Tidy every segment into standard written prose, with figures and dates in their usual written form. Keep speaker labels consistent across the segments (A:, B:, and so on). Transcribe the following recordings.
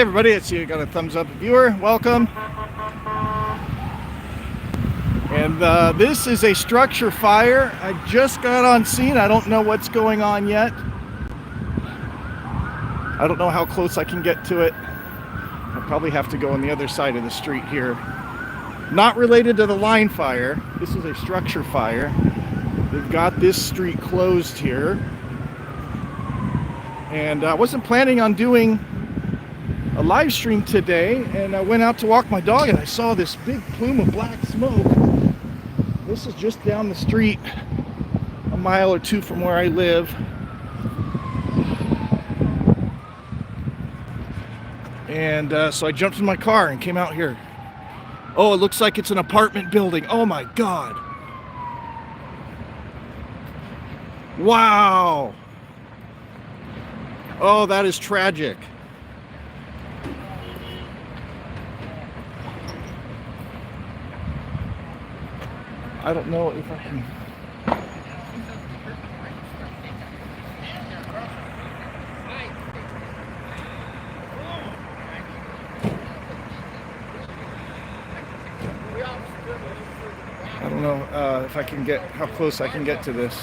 A: Hey everybody, it's you, got a thumbs up viewer, welcome. And this is a structure fire. I just got on scene. I don't know what's going on yet. I don't know how close I can get to it. I probably have to go on the other side of the street here. Not related to the line fire. This is a structure fire. They've got this street closed here. And I wasn't planning on doing a live stream today, and I went out to walk my dog and I saw this big plume of black smoke. This is just down the street, a mile or two from where I live. And so I jumped in my car and came out here. Oh, it looks like it's an apartment building. Oh my God. Wow. Oh, that is tragic. I don't know if I can. I don't know if I can get, how close I can get to this.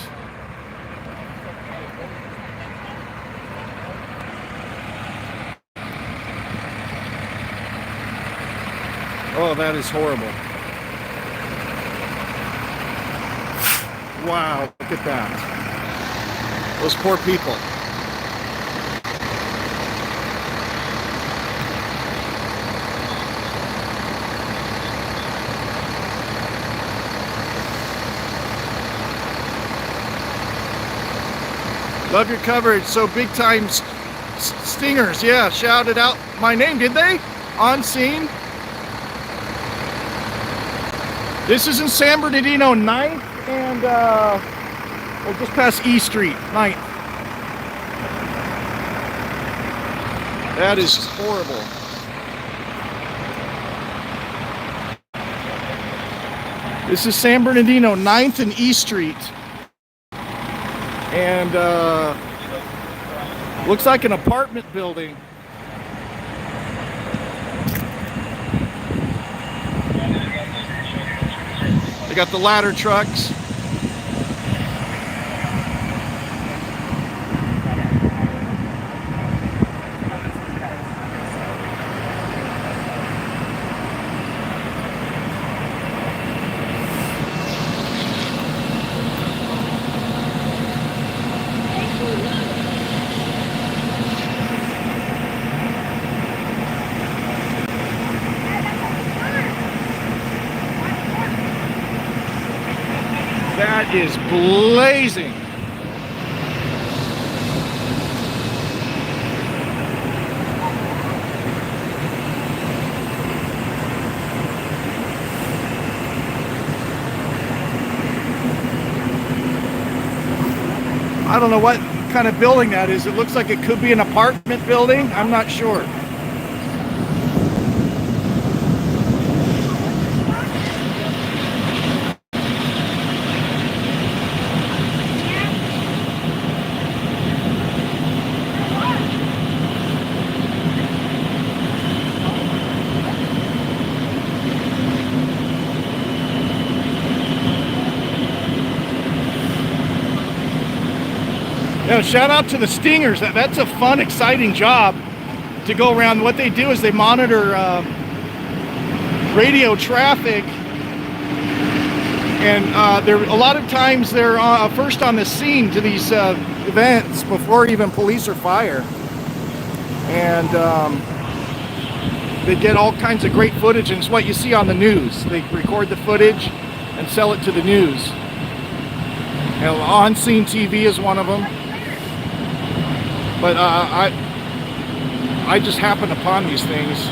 A: Oh, that is horrible. Wow, look at that. Those poor people. Love your coverage. So big time Stingers, yeah, shouted out my name, did they? On scene. This is in San Bernardino, 9th and we're just past E Street, 9th. That is horrible. This is San Bernardino, 9th and E Street. And looks like an apartment building. They got the ladder trucks. That is blazing. I don't know what kind of building that is. It looks like it could be an apartment building. I'm not sure. You know, shout out to the Stingers. That's a fun, exciting job to go around. What they do is they monitor radio traffic, and a lot of times they're first on the scene to these events before even police or fire, and they get all kinds of great footage, and it's what you see on the news. They record the footage and sell it to the news. And on-scene TV is one of them. But I just happen upon these things.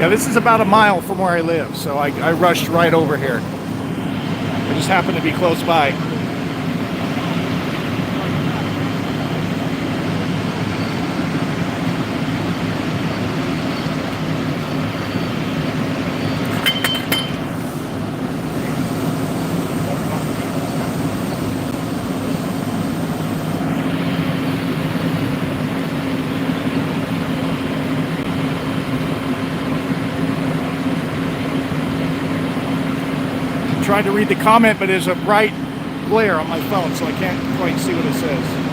A: Yeah, this is about a mile from where I live, so I rushed right over here. I just happened to be close by. Trying to read the comment, but there's a bright glare on my phone, so I can't quite see what it says.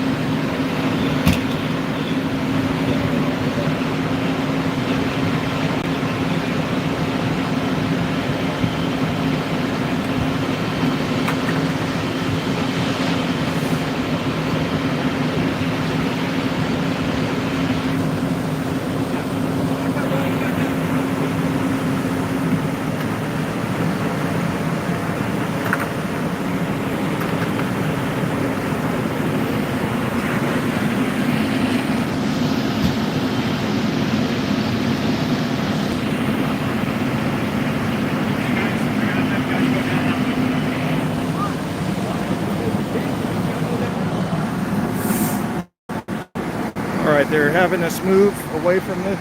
A: All right, they're having us move away from the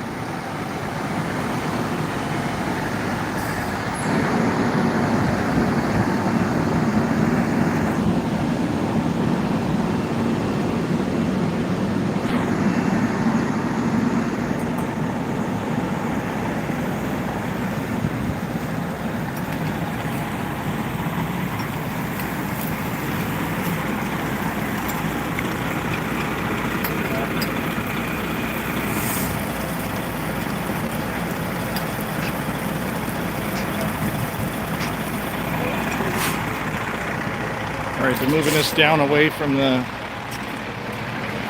A: All right, they're moving us down away from the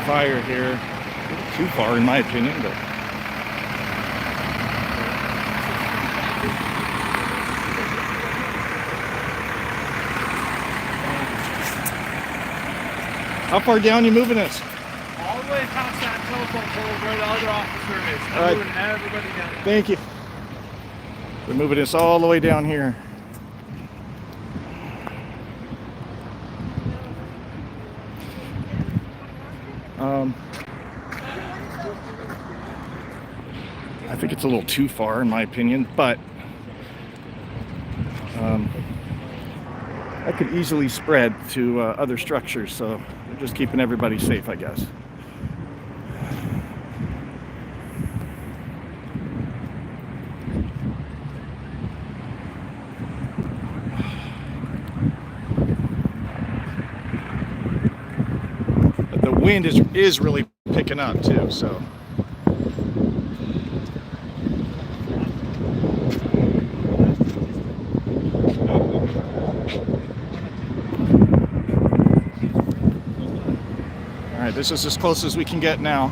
A: fire here. Too far, in my opinion, but how far down you moving us?
B: All the way past that telephone pole where the other officer is. I'm
A: All right.
B: moving everybody down.
A: Thank you. They're moving us all the way down here. I think it's a little too far, in my opinion, but that could easily spread to other structures, so they're just keeping everybody safe, I guess. But the wind is really picking up too, so. All right, this is as close as we can get now.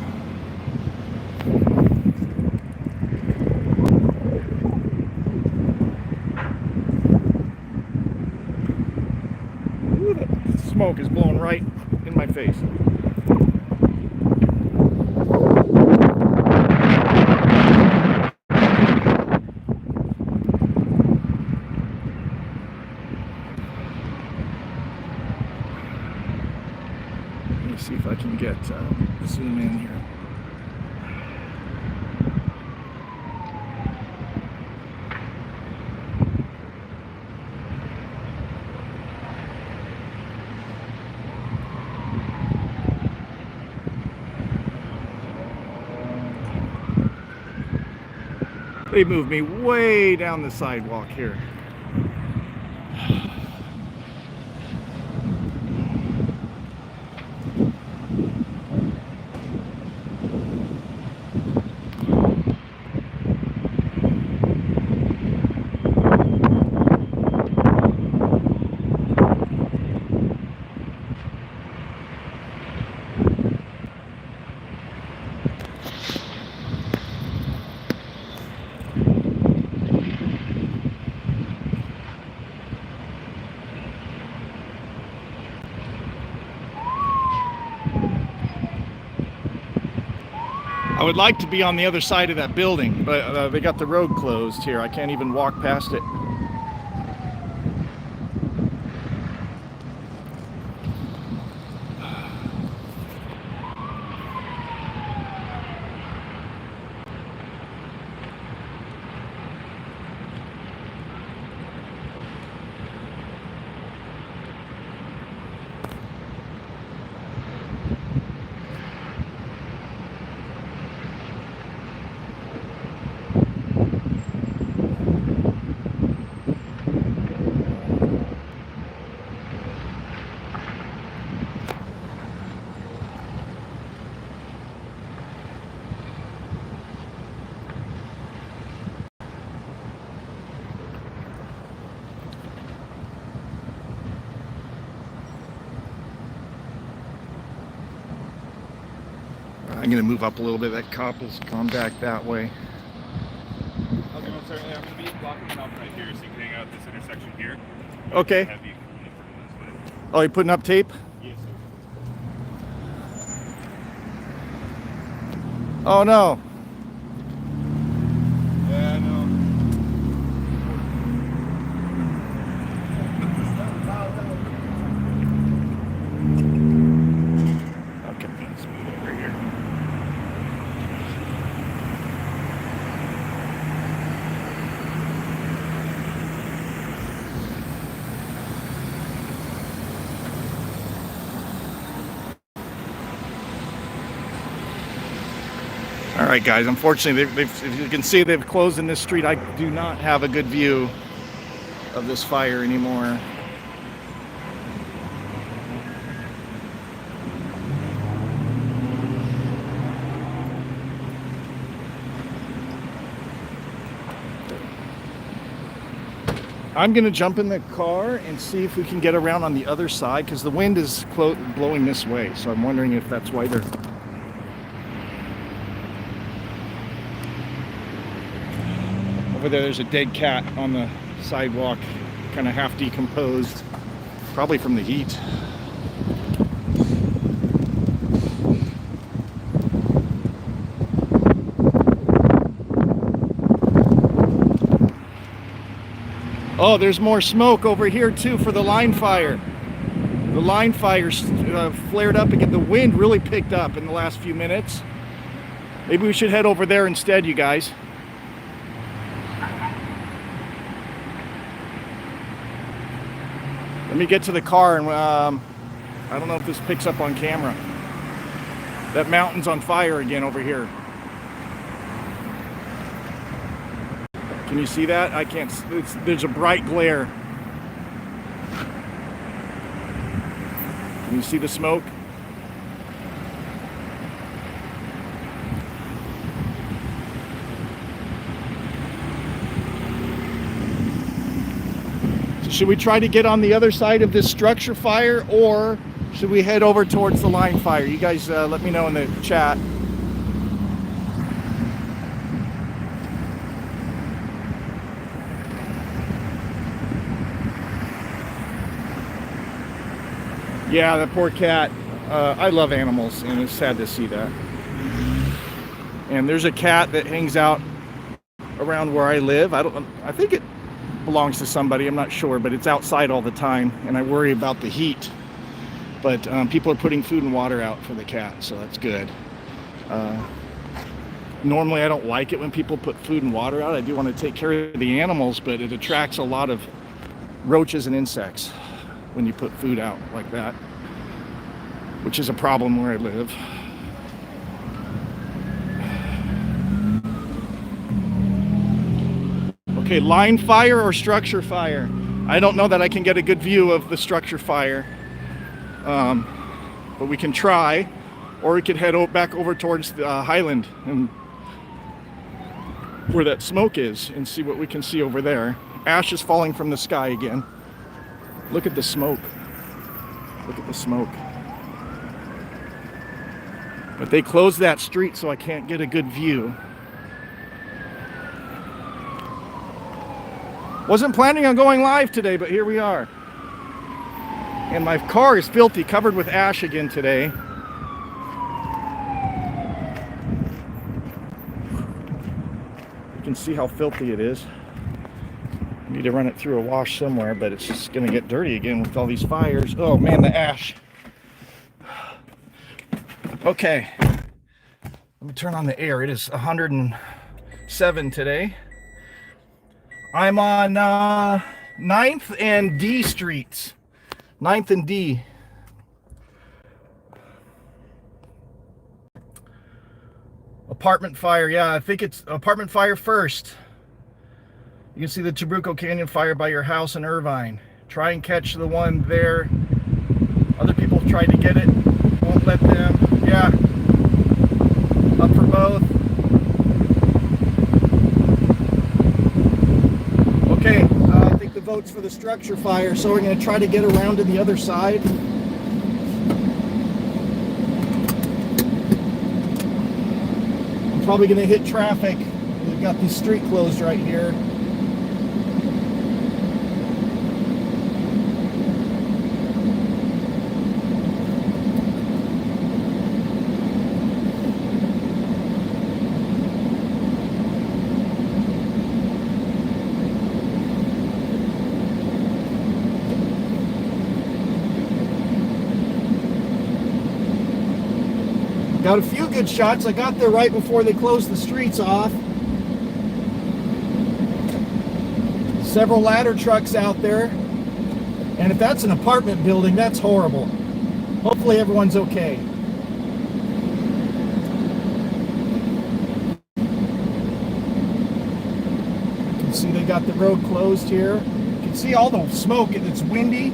A: Ooh, that smoke is blowing right in my face. Let me see if I can get zoom in here. They moved me way down the sidewalk here. I would like to be on the other side of that building, but they got the road closed here. I can't even walk past it. I'm gonna move up a little bit. That cop has gone back that way.
B: I'm going to be blocking him up right here so you can hang out at this intersection here.
A: Okay.
B: Heavy coming from this way.
A: Oh, you putting up tape?
B: Yes, sir.
A: Oh no.
B: Yeah, no.
A: Okay.
B: Let's move over here.
A: All right, guys. Unfortunately, if you can see, they've closed in this street. I do not have a good view of this fire anymore. I'm gonna jump in the car and see if we can get around on the other side because the wind is blowing this way. So I'm wondering if that's why they're. Over there's a dead cat on the sidewalk, kind of half decomposed, probably from the heat. Oh, there's more smoke over here too for the line fire. The line fire flared up again. The wind really picked up in the last few minutes. Maybe we should head over there instead, you guys. Let me get to the car and I don't know if this picks up on camera. That mountain's on fire again over here. Can you see that? I can't. There's a bright glare. Can you see the smoke? So should we try to get on the other side of this structure fire, or should we head over towards the line fire? You guys let me know in the chat. Yeah, that poor cat. I love animals, and it's sad to see that. And there's a cat that hangs out around where I live. I think it belongs to somebody. I'm not sure, but it's outside all the time, and I worry about the heat. But people are putting food and water out for the cat, so that's good. Normally, I don't like it when people put food and water out. I do want to take care of the animals, but it attracts a lot of roaches and insects when you put food out like that, which is a problem where I live. Okay, line fire or structure fire? I don't know that I can get a good view of the structure fire, but we can try, or we could head back over towards the Highland and where that smoke is and see what we can see over there. Ash is falling from the sky again. Look at the smoke. Look at the smoke. But they closed that street, so I can't get a good view. Wasn't planning on going live today, but here we are. And my car is filthy, covered with ash again today. can see how filthy it is. I need to run it through a wash somewhere, but it's just going to get dirty again with all these fires. Oh man, the ash. Okay, let me turn on the air. It is 107 today. I'm on 9th and D streets. 9th and D. Apartment fire, yeah, I think it's apartment fire first. You can see the Trabuco Canyon fire by your house in Irvine. Try and catch the one there. Other people tried to get it, won't let them. Yeah, up for both. Okay, I think the vote's for the structure fire, so we're going to try to get around to the other side. I'm probably going to hit traffic. We've got the street closed right here. Got a few good shots. I got there right before they closed the streets off. Several ladder trucks out there. And if that's an apartment building, that's horrible. Hopefully everyone's okay. You can see they got the road closed here. You can see all the smoke, and it's windy,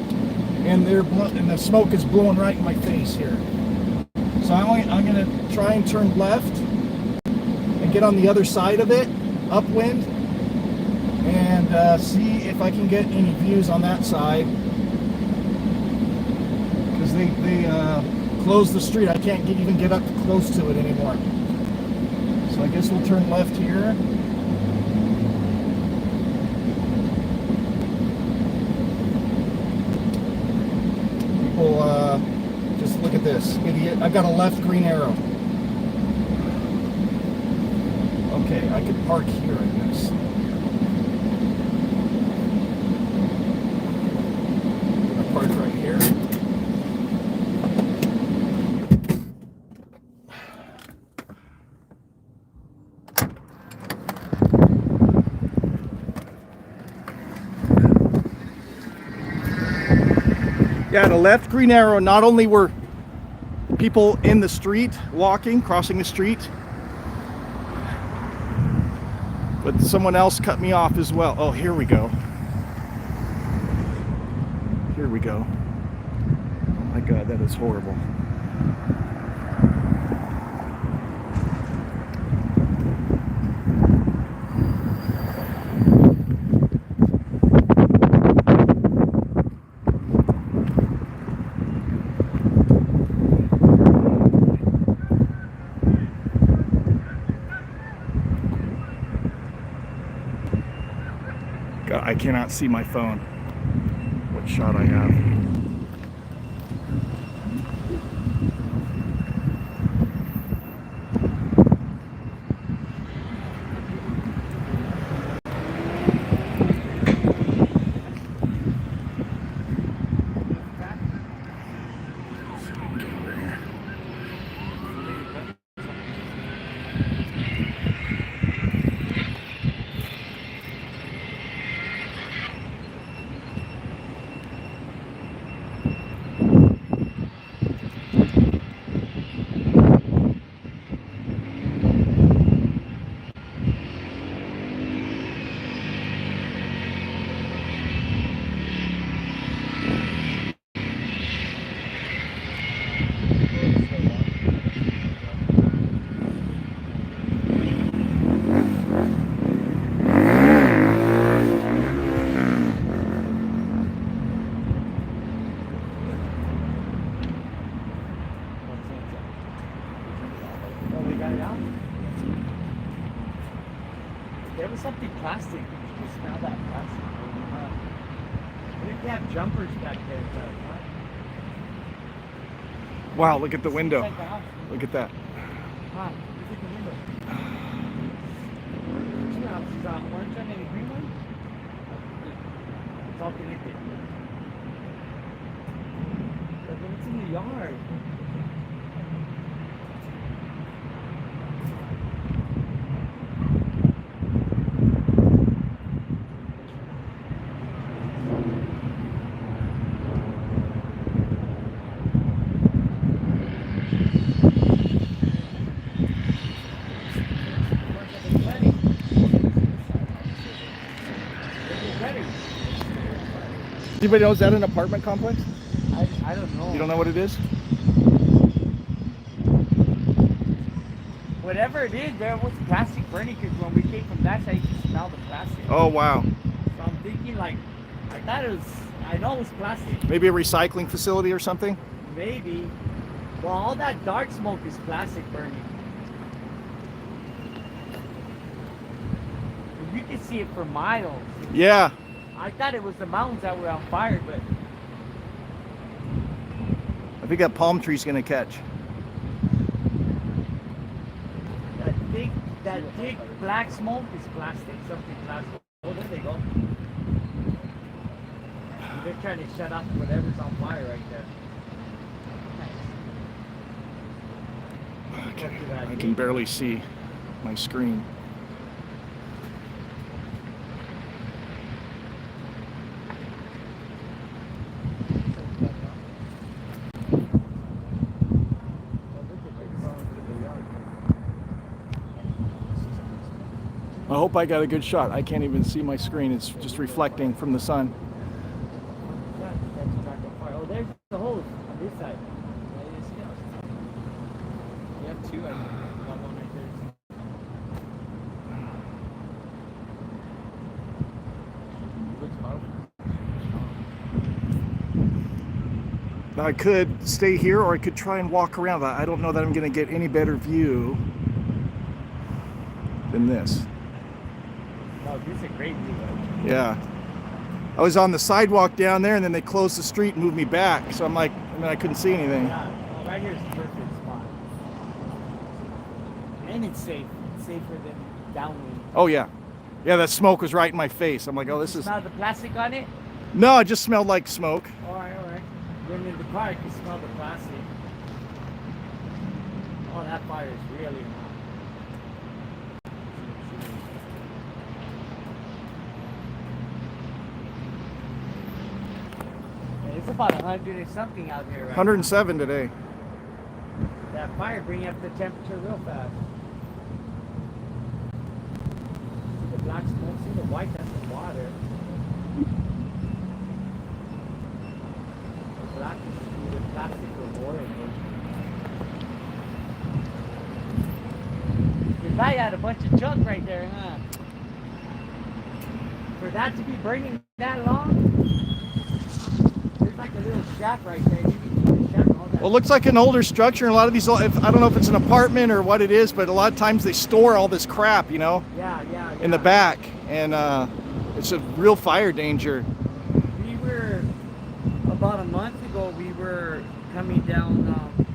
A: and the smoke is blowing right in my face here. So I'm going to try and turn left and get on the other side of it, upwind, and see if I can get any views on that side. Because they closed the street. I can't even get up close to it anymore. So I guess we'll turn left here. People, just look at this, idiot. I've got a left green arrow. Okay, I could park here, I guess. I'm gonna park right here. Yeah, the left green arrow, not only were people in the street walking, crossing the street, but someone else cut me off as well. Oh, here we go. Here we go. Oh my God, that is horrible. I cannot see my phone. What shot I have.
C: There was something plastic. You can smell that plastic. I think they have jumpers back there.
A: Wow, look at the window. Look at that.
C: Hi, look at the window. connected. But when it's in the yard.
A: Anybody knows that an apartment complex?
C: I don't know.
A: You don't know what it is?
C: Whatever it is, there was plastic burning because when we came from that side, you could smell the plastic.
A: Oh wow.
C: So I'm thinking like, I thought it was, I know it was plastic.
A: Maybe a recycling facility or something?
C: Maybe. Well, all that dark smoke is plastic burning. You can see it for miles.
A: Yeah.
C: I thought it was the mountains that were on fire, but
A: I think that palm tree's gonna catch.
C: that big black smoke is plastic, something plastic. Oh, there they go. They're trying to shut off whatever's on fire right there.
A: Okay. I can barely see my screen. I hope I got a good shot. I can't even see my screen. It's just reflecting from the sun.
C: Oh, there's the hose on this side. You have two, I think. One right there.
A: I could stay here or I could try and walk around. I don't know that I'm going to get any better view than this.
C: Oh, this is a great view, though.
A: Yeah. I was on the sidewalk down there and then they closed the street and moved me back. So I'm like, and then I couldn't see anything.
C: Yeah, well, right here is the perfect spot. And it's safe. It's safer than downwind.
A: Oh yeah. Yeah, that smoke was right in my face. I'm like, oh, this is...
C: Smell the plastic on it?
A: No, it just smelled like smoke.
C: All right. When in the car, you can smell the plastic. Oh, that fire is really hot. It's about 100 and something out here, right?
A: 107 today.
C: That fire bring up the temperature real fast. See the black smoke, see the white, that's the water. The black is the plastic or oil. Your guy had a bunch of junk right there, huh? For that to be burning that long? There's like a little shack right there. You can see the shack and all that.
A: Well, it looks like an older structure, and a lot of these, I don't know if it's an apartment or what it is, but a lot of times they store all this crap, you know,
C: Yeah.
A: in the back, and it's a real fire danger.
C: We were, about a month ago, we were coming down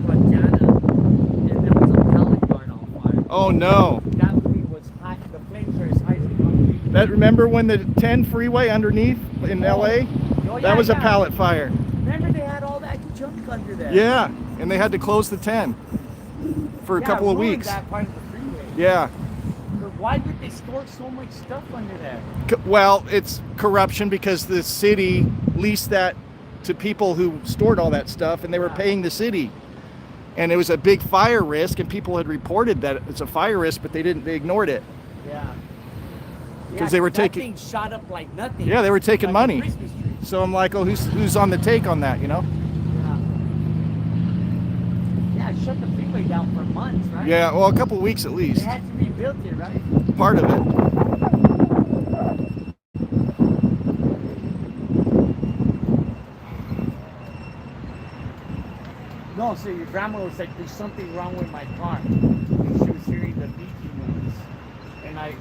C: Guantana, and there was a pallet barn on fire.
A: Oh no.
C: That thing was hot. The flames were as high as the concrete.
A: That, remember when the 10 freeway underneath in LA?
C: Oh,
A: That was a pallet fire.
C: Remember they had all that junk under there?
A: Yeah, and they had to close the 10 for a couple of
C: ruined
A: weeks.
C: That part of the freeway.
A: Yeah.
C: But why would they store so much stuff under there?
A: Well, it's corruption because the city leased that to people who stored all that stuff, and they were paying the city. And it was a big fire risk, and people had reported that it's a fire risk, but they ignored it.
C: Yeah.
A: Because they were
C: that
A: taking...
C: thing shot up like nothing.
A: Yeah, they were taking
C: Like a
A: money.
C: Christmas tree.
A: So I'm like, oh, who's on the take on that, you know?
C: Yeah, it shut the freeway down for months, right?
A: Yeah, well, a couple weeks at
C: They
A: least.
C: had to rebuild it, right?
A: Part of it.
C: No, so your grandma was like, there's something wrong with my car. And she was hearing the beeping noise. And I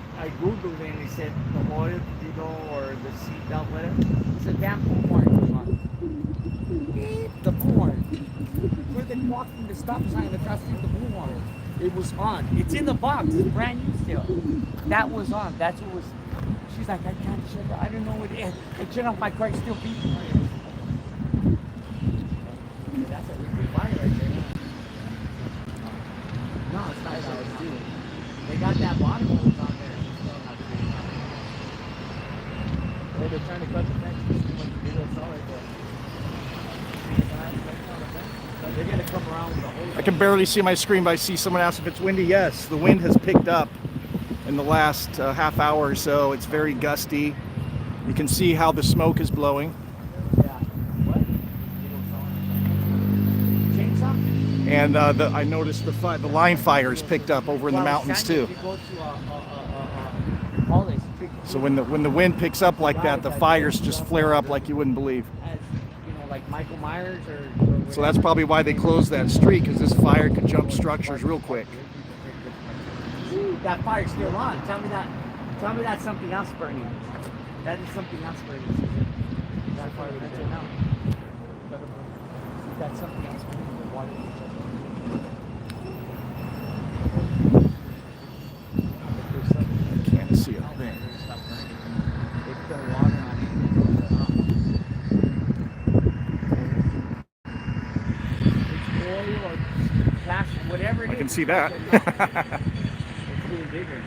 C: Googled it and they said the oil, you know, or the seatbelt, whatever. It's a damn pool horn was on. Beep, the pool horn. Where they walking the stop sign across the pool horn. It was on. It's in the box. It's brand new still. That was on. That's what was She's like, I can't shut it. I don't know what it is. I turn off my car, it's still beeping. That's a liquid fire right there. No, it's not ours too. They got that bottom hose on there. It's still not doing that. They're trying to cut the fence. You see what the video saw right there. They're gonna come around with the hose.
A: I can barely see my screen, but I see someone asked if it's windy. Yes, the wind has picked up in the last half hour or so. It's very gusty. You can see how the smoke is blowing.
C: Yeah. What? Chainsaw?
A: And I noticed the line fires picked up over in the mountains too. So when the wind picks up like that, the fires just flare up like you wouldn't believe.
C: As, like Michael Myers or
A: So that's probably why they closed that street, because this fire could jump structures real quick.
C: That fire's still on. Tell me that's something else burning. That is something else burning. That fire is burning out. That's something else burning. The water is
A: Can't see a thing.
C: They put water on it. Oil or plastic, whatever it is.
A: I can see that.
C: It's getting bigger.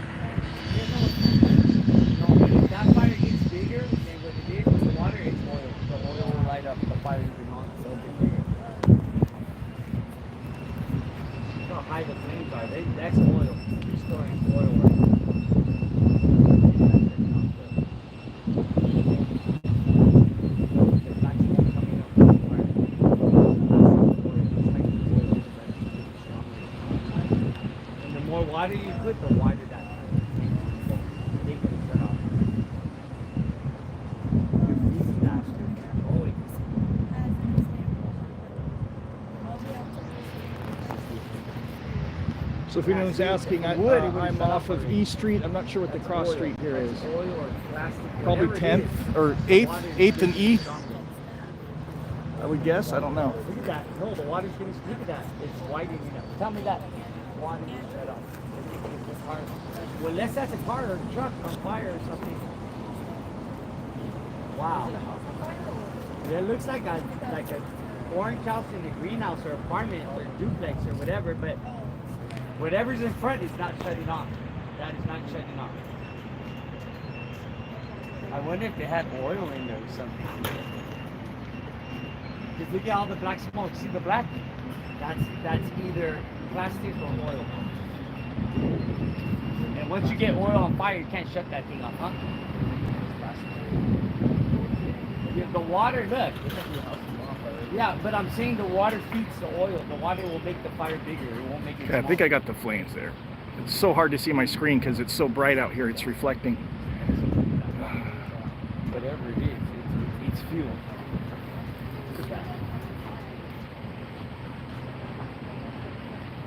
C: No, if that fire gets bigger, then what it is with the water, it's oil. The oil will light up the fire even on, so it'll get bigger. Look how high the flames are. That's oil. You're storing oil. Water you put, the wider that they can turn off. Easy faster. Always.
A: So if anyone's asking, I'm off of E Street. I'm not sure what the cross street here is.
C: Oil or plastic,
A: Probably
C: whatever it
A: 10th
C: is.
A: or 8th and E, I would guess. I don't know.
C: Look at that. No, the water's getting, look at that. It's widening up. Tell me that. Water is shut off. Well, unless that's a car or a truck on fire or something. Wow. It looks like a orange house in a greenhouse or apartment or duplex or whatever, but whatever's in front is not shutting off. That is not shutting off. I wonder if they had oil in there or something. Just look at all the black smoke. See the black? That's either plastic or oil. And once you get oil on fire, you can't shut that thing off, huh? The water, look. Yeah, but I'm saying the water feeds the oil. The water will make the fire bigger. It won't make it
A: Okay, I think I got the flames there. It's so hard to see my screen because it's so bright out here. It's reflecting.
C: Whatever it is, it's fuel. Look at that.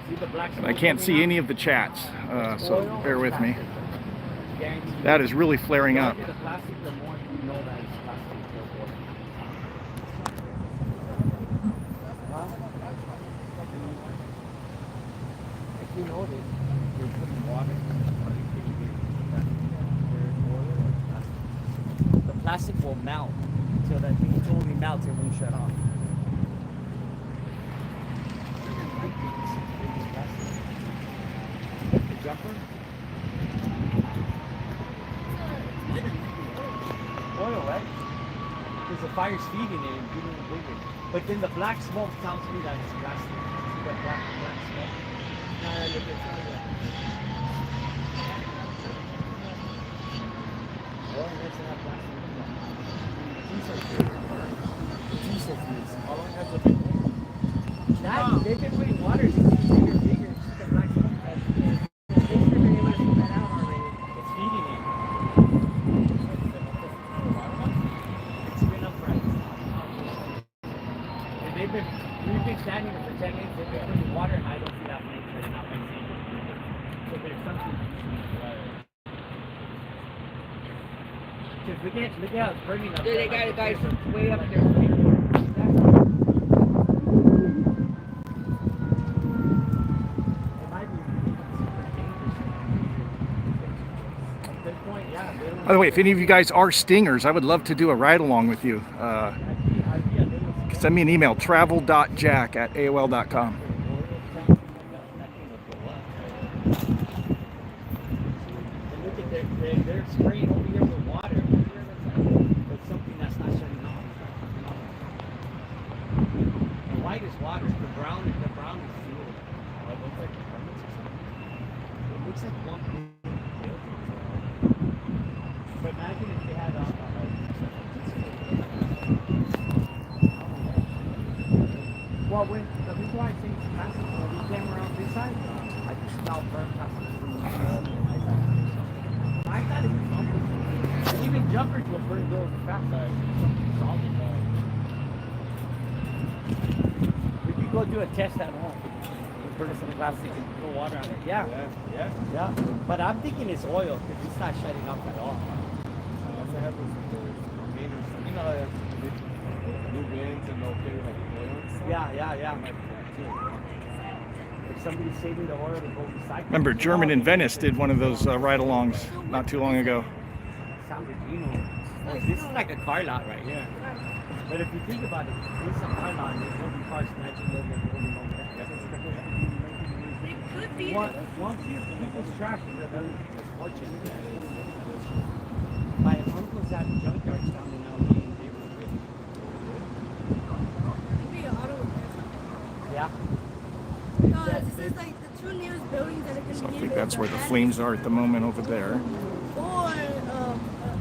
C: See the black
A: And I can't see any of the chats, so bear with me. That is really flaring up.
C: The plastic, the more you know that it's plastic. If you notice, you're putting water. The plastic will melt until that thing totally melts. It won't shut off. The jumper. Oil, right? Because the fire's feeding it and getting it bigger. But then the black smoke tells me that it's plastic. See that black smoke? Now I look at it. Well, it doesn't have plastic. Diesel fuels. How long has it been there? They've been putting water in bigger. See the black smoke? They've been able to put that out already. It's feeding it. It's been upright. And we've been standing there for 10 minutes. They've been putting water, and I don't see that flame. That's not my thing. So there's something. Because look at how it's burning up.
D: Dude, they got a guy from way up there.
C: It might be super dangerous. point, yeah.
A: By the way, if any of you guys are stingers, I would love to do a ride along with you. Send me an email, travel.jack@aol.com.
C: Look at they're spraying over here with water. But something that's not shutting off. The white is water. The brown is fuel. It looks like permits or something. It looks like one. But imagine if they had well, when the reason why I think it's massive, when we came around this side, I just smell burnt past. I thought it was something. Even jumpers will burn those fast. Something solid. We could go do a test at home. Burn some plastic and throw water on it. Yeah. Yeah. But I'm thinking it's oil because it's not shutting off at all.
E: Also happens with the containers. You know how they have new bins and they'll carry like oil and stuff?
C: Yeah. If somebody's saving the oil to go recycle.
A: Remember, German in Venice did one of those ride-alongs not too long ago.
C: Sounded, this is like a car lot right here. But if you think about it, it's a car lot. There's no cars snatching over and over.
F: It could be.
C: Once you people's trash, they're fortune. My uncle's at the junkyards down in LA.
F: Be an auto repair.
C: Yeah.
F: This is like the two nearest buildings that are going to
A: So I
F: be
A: think that's where the flames are at the moment over there.
F: Or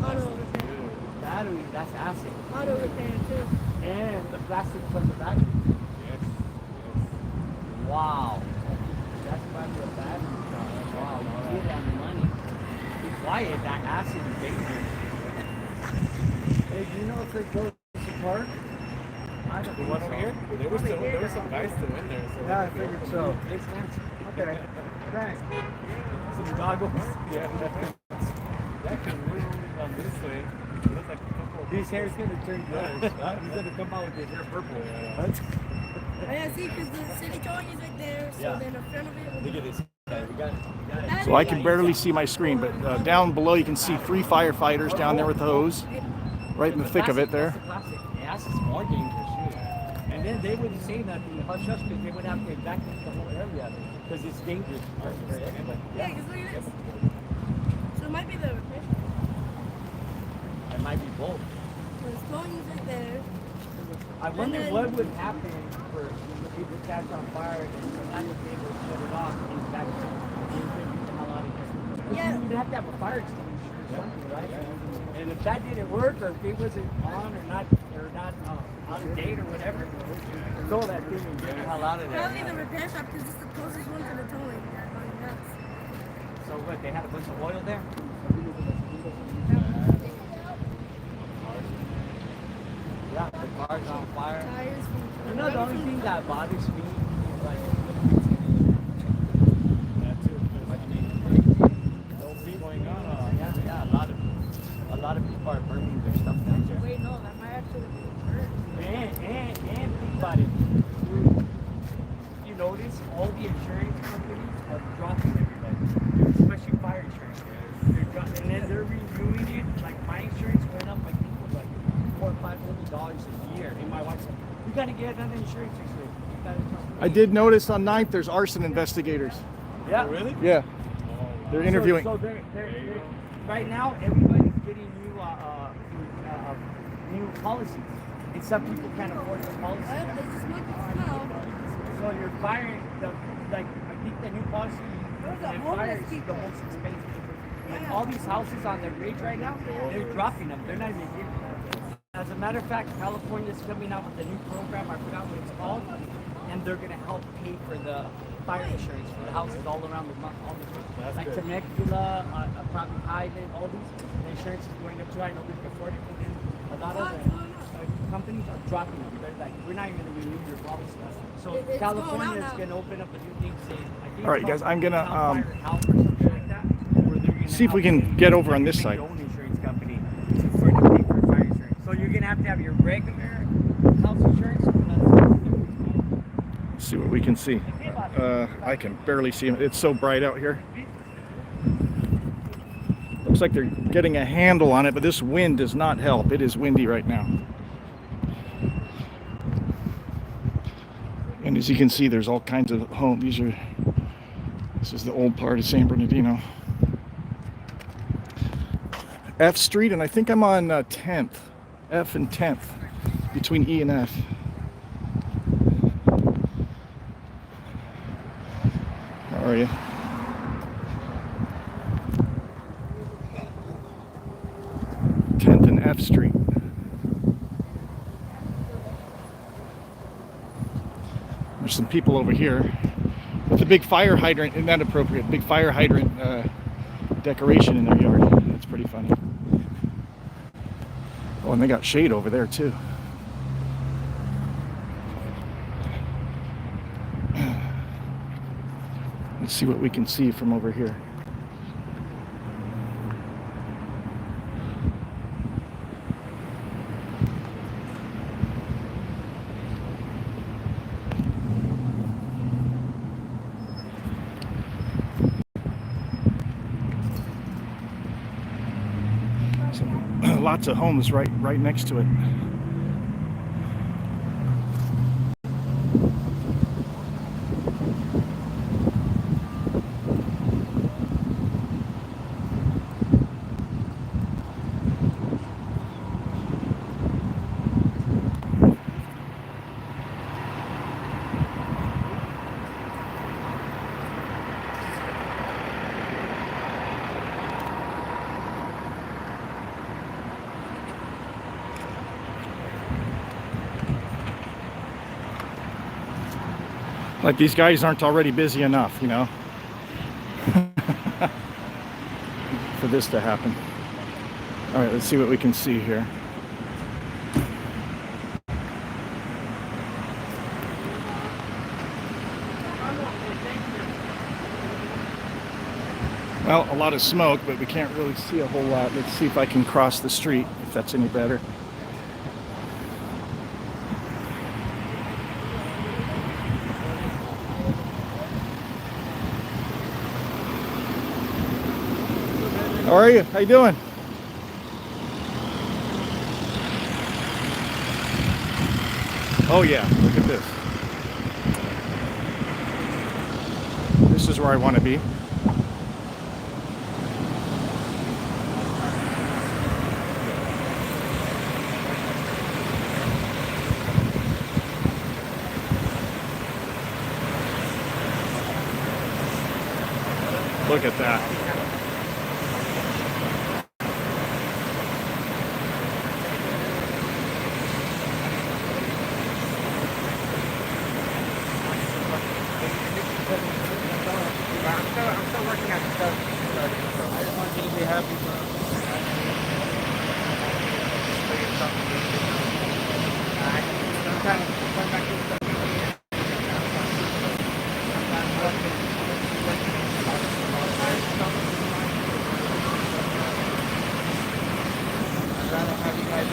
F: auto repair.
C: Battery, that's acid.
F: Auto repair too.
C: And the plastic from the battery.
E: Yes.
C: Wow. That's probably a battery. Wow, you get that money. Be quiet, that acid is dangerous. Hey, do you know if it goes to park? I don't
E: The one over here? There were some guys still in there. So
C: Yeah, I figured so. Makes sense. Okay. Thanks. Some goggles.
E: Yeah. That can move on this way. It looks like a couple of
C: His hair's gonna turn good. He's gonna come out with his hair purple.
F: Yeah, see, because the city drawing is right there, so
C: Yeah.
F: then in front of it will
E: Look
F: be.
E: at this.
C: We got it.
A: So I can barely see my screen, but down below you can see 3 firefighters down there with the hose, right in the thick of it there.
C: Plastic. Yes, it's more dangerous. And then they wouldn't say nothing, hush hush, because they would have to evacuate the whole area because it's dangerous.
F: Yeah, because look at this. So it might be the repair.
C: It might be both.
F: So the flowing is right there.
C: I wonder
F: then-
C: what would happen for if it catch on fire and not be able to shut it off and evacuate.
F: Yeah.
C: You would have to have a fire extinguisher or something, right? And if that didn't work, or if it wasn't on or not out of date or whatever, throw that thing and get the hell out of
F: Probably
C: there.
F: the repair shop because it's the closest one to the towing.
C: So what? They had a bunch of oil there. Yeah, the car's on fire.
F: Tires from.
C: You know, the only thing that bothers me is like
E: that too. Don't be going on.
C: yeah, a lot of people are burning their stuff down there.
F: Wait, no, that might actually be hurt.
C: And think about it. You notice all the insurance companies are dropping everybody, especially fire insurance. And then they're reviewing it. Like my insurance went up, I think, was like $400 or $500 a year. And my wife said, "You got to get another insurance this year. You got to."
A: I did notice on 9th there's arson investigators.
C: Yeah.
E: Really?
A: Yeah, they're interviewing.
C: So they're right now everybody's getting new policies. And some people can't afford the policy.
F: There's a smoking smell.
C: So you're firing I think the new policy
F: There's a
C: and
F: homeless
C: fire is the
F: people.
C: most expensive. Like all these houses on the ridge right now, they're dropping them. They're not even giving them. As a matter of fact, California's coming out with a new program. I forgot what it's called, and they're gonna help pay for the fire insurance for the houses all around all the
E: That's
C: like
E: good.
C: Temecula, probably Highland, all these. The insurance is going up too. I know we can afford it, but then a lot of the companies are dropping them. They're like, we're not even gonna renew your policy. So
F: It's going
C: California
F: out
C: is
F: now.
C: gonna open up a new thing saying, I think
A: All right,
C: it's
A: guys,
C: called
A: I'm gonna,
C: Cal Fire Health or something like that, where they're gonna
A: see if we
C: help
A: can
C: you
A: get over on this
C: make
A: side.
C: your own insurance company for you to pay for fire insurance. So you're gonna have to have your regular house insurance.
A: Let's see what we can see. I can barely see it. It's so bright out here. Looks Looks like they're getting a handle on it, but this wind does not help. It is windy right now. And as you can see, there's all kinds of homes. This is the old part of San Bernardino. F Street, and I think I'm on 10th. F and 10th, between E and F. How are you? F Street. There's some people over here with a big fire hydrant. Isn't that appropriate? Big fire hydrant decoration in their yard. That's pretty funny. Oh, and they got shade over there too. Let's see what we can see from over here. Lots of homes right next to it. Like these guys aren't already busy enough, you know, for this to happen. All right, let's see what we can see here. Well, a lot of smoke, but we can't really see a whole lot. Let's see if I can cross the street, if that's any better. How are you? How you doing? Oh yeah, look at this. This is where I want to be. Look at that.
C: I'm still working on stuff. I just want you to be happy. Sometimes come back to stuff. I'd rather have you guys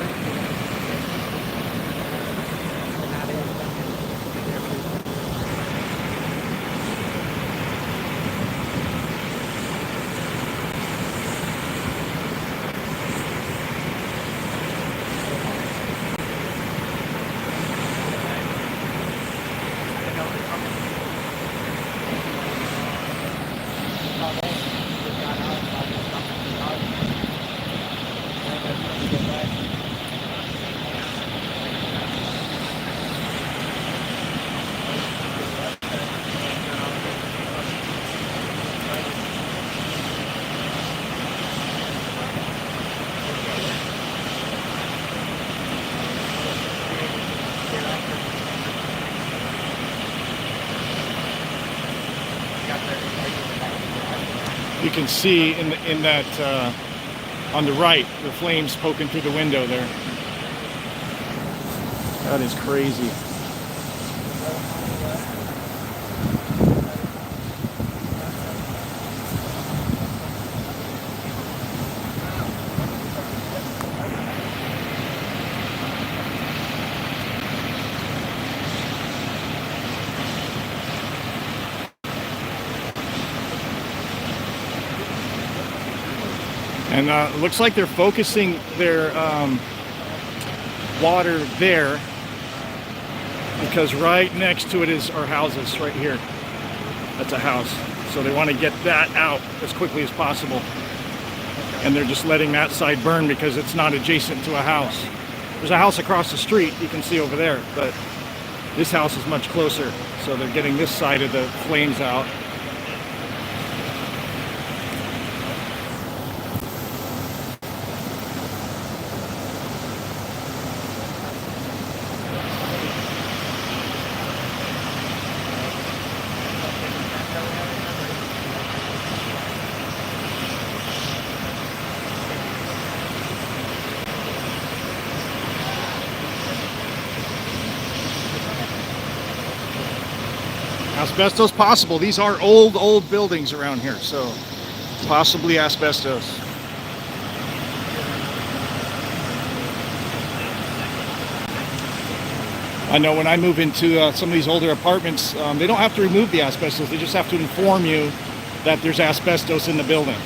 A: You can see in that on the right, the flames poking through the window there. That is crazy. And it looks like they're focusing their water there because right next to it is our houses right here. That's a house. So they want to get that out as quickly as possible. And they're just letting that side burn because it's not adjacent to a house. There's a house across the street you can see over there, but this house is much closer. So they're getting this side of the flames out. Asbestos possible. These are old buildings around here, so possibly asbestos. I know when I move into some of these older apartments, they don't have to remove the asbestos. They just have to inform you that there's asbestos in the building.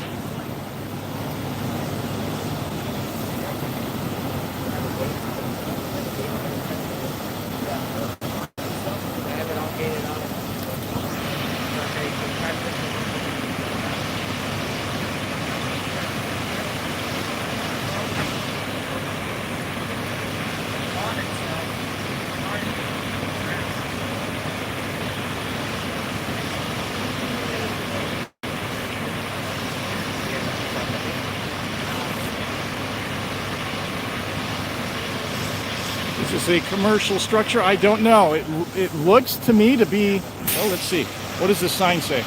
A: Is this a commercial structure? I don't know. It looks to me to be, oh, let's see. What does this sign say?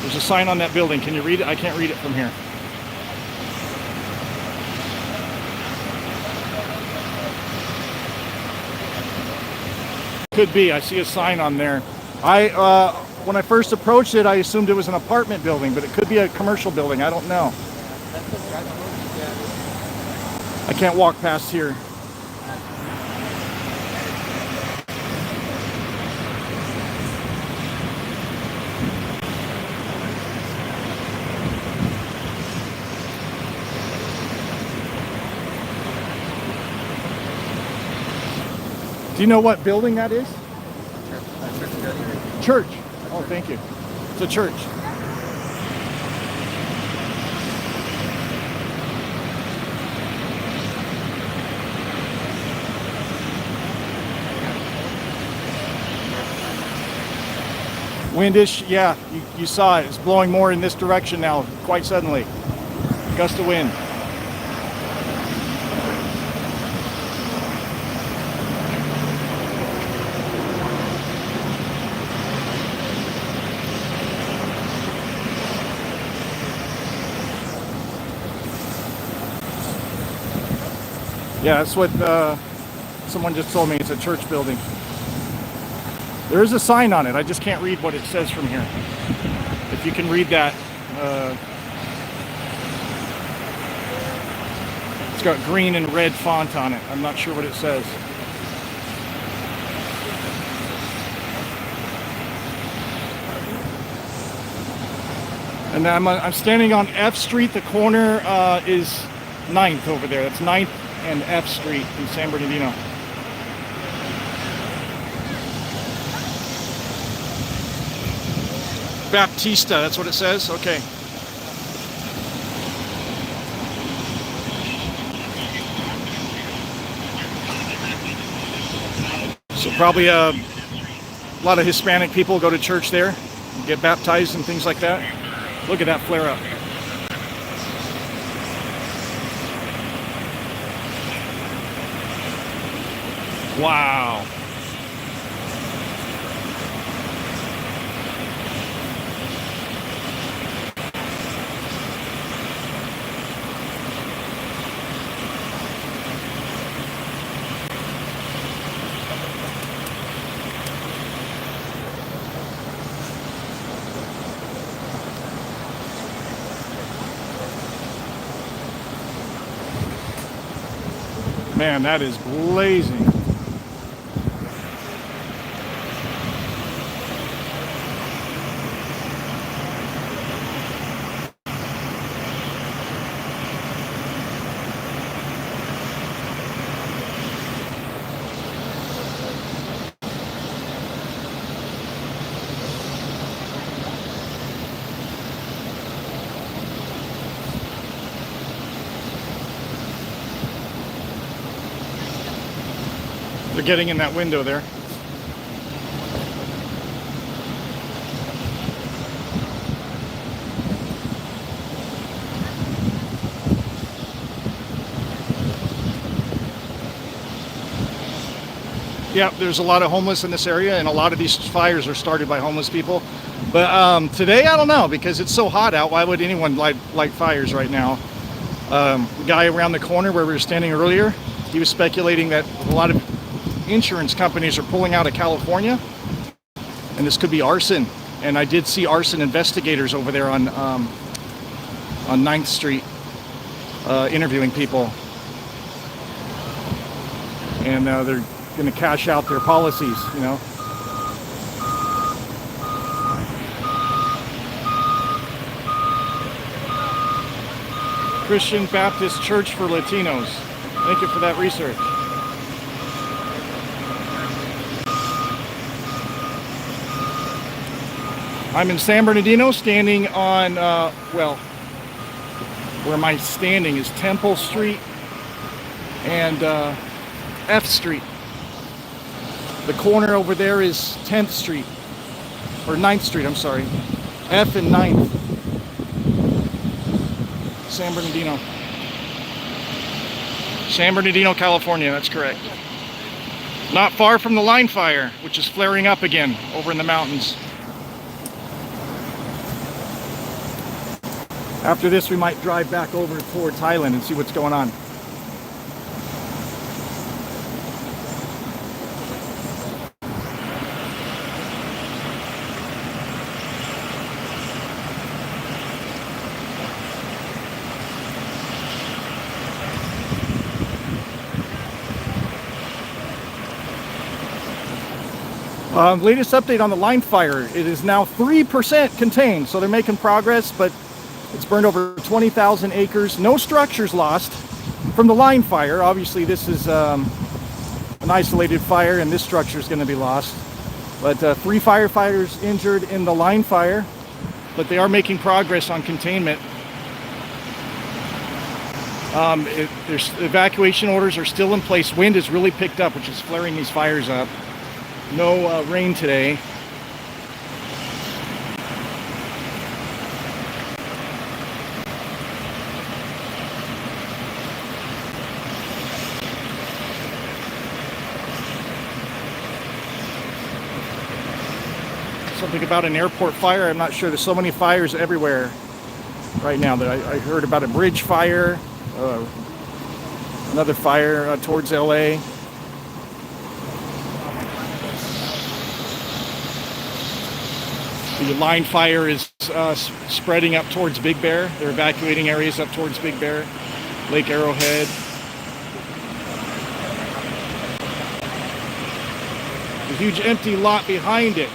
A: There's a sign on that building. Can you read it? I can't read it from here. Could be. I see a sign on there. When I first approached it, I assumed it was an apartment building, but it could be a commercial building. I don't know. I can't walk past here. Do you know what building that is? Church. Oh, thank you. It's a church. Windish, yeah, you saw it. It's blowing more in this direction now, quite suddenly. Gust of wind. Yeah, that's what someone just told me. It's a church building. There is a sign on it. I just can't read what it says from here. If you can read that. It's got green and red font on it. I'm not sure what it says. And I'm standing on F Street. The corner is 9th over there. That's 9th and F Street in San Bernardino. Baptista, that's what it says? Okay. So probably a lot of Hispanic people go to church there, get baptized and things like that. Look at that flare up. Wow. Man, that is blazing. They're getting in that window there. Yeah, there's a lot of homeless in this area, and a lot of these fires are started by homeless people. But today, I don't know, because it's so hot out. Why would anyone light fires right now? The guy around the corner where we were standing earlier, he was speculating that a lot of insurance companies are pulling out of California, and this could be arson. And I did see arson investigators over there on 9th Street interviewing people, and they're going to cash out their policies, you know. Christian Baptist Church for Latinos. Thank you for that research. I'm in San Bernardino, standing on, well, where my standing is Temple Street and F Street. The corner over there is 10th Street, or 9th Street, I'm sorry. F and 9th. San Bernardino. San Bernardino, California, that's correct. Not far from the line fire, which is flaring up again over in the mountains. After this, we might drive back over towards Highland and see what's going on. Latest update on the line fire. It is now 3% contained, so they're making progress, but it's burned over 20,000 acres. No structures lost from the line fire. Obviously, this is an isolated fire, and this structure is going to be lost. But 3 firefighters injured in the line fire, but they are making progress on containment. There's evacuation orders are still in place. Wind has really picked up, which is flaring these fires up. No rain today. Something about an airport fire, I'm not sure. There's so many fires everywhere right now that I heard about a bridge fire, another fire towards LA. The line fire is spreading up towards Big Bear. They're evacuating areas up towards Big Bear, Lake Arrowhead. A huge empty lot behind it.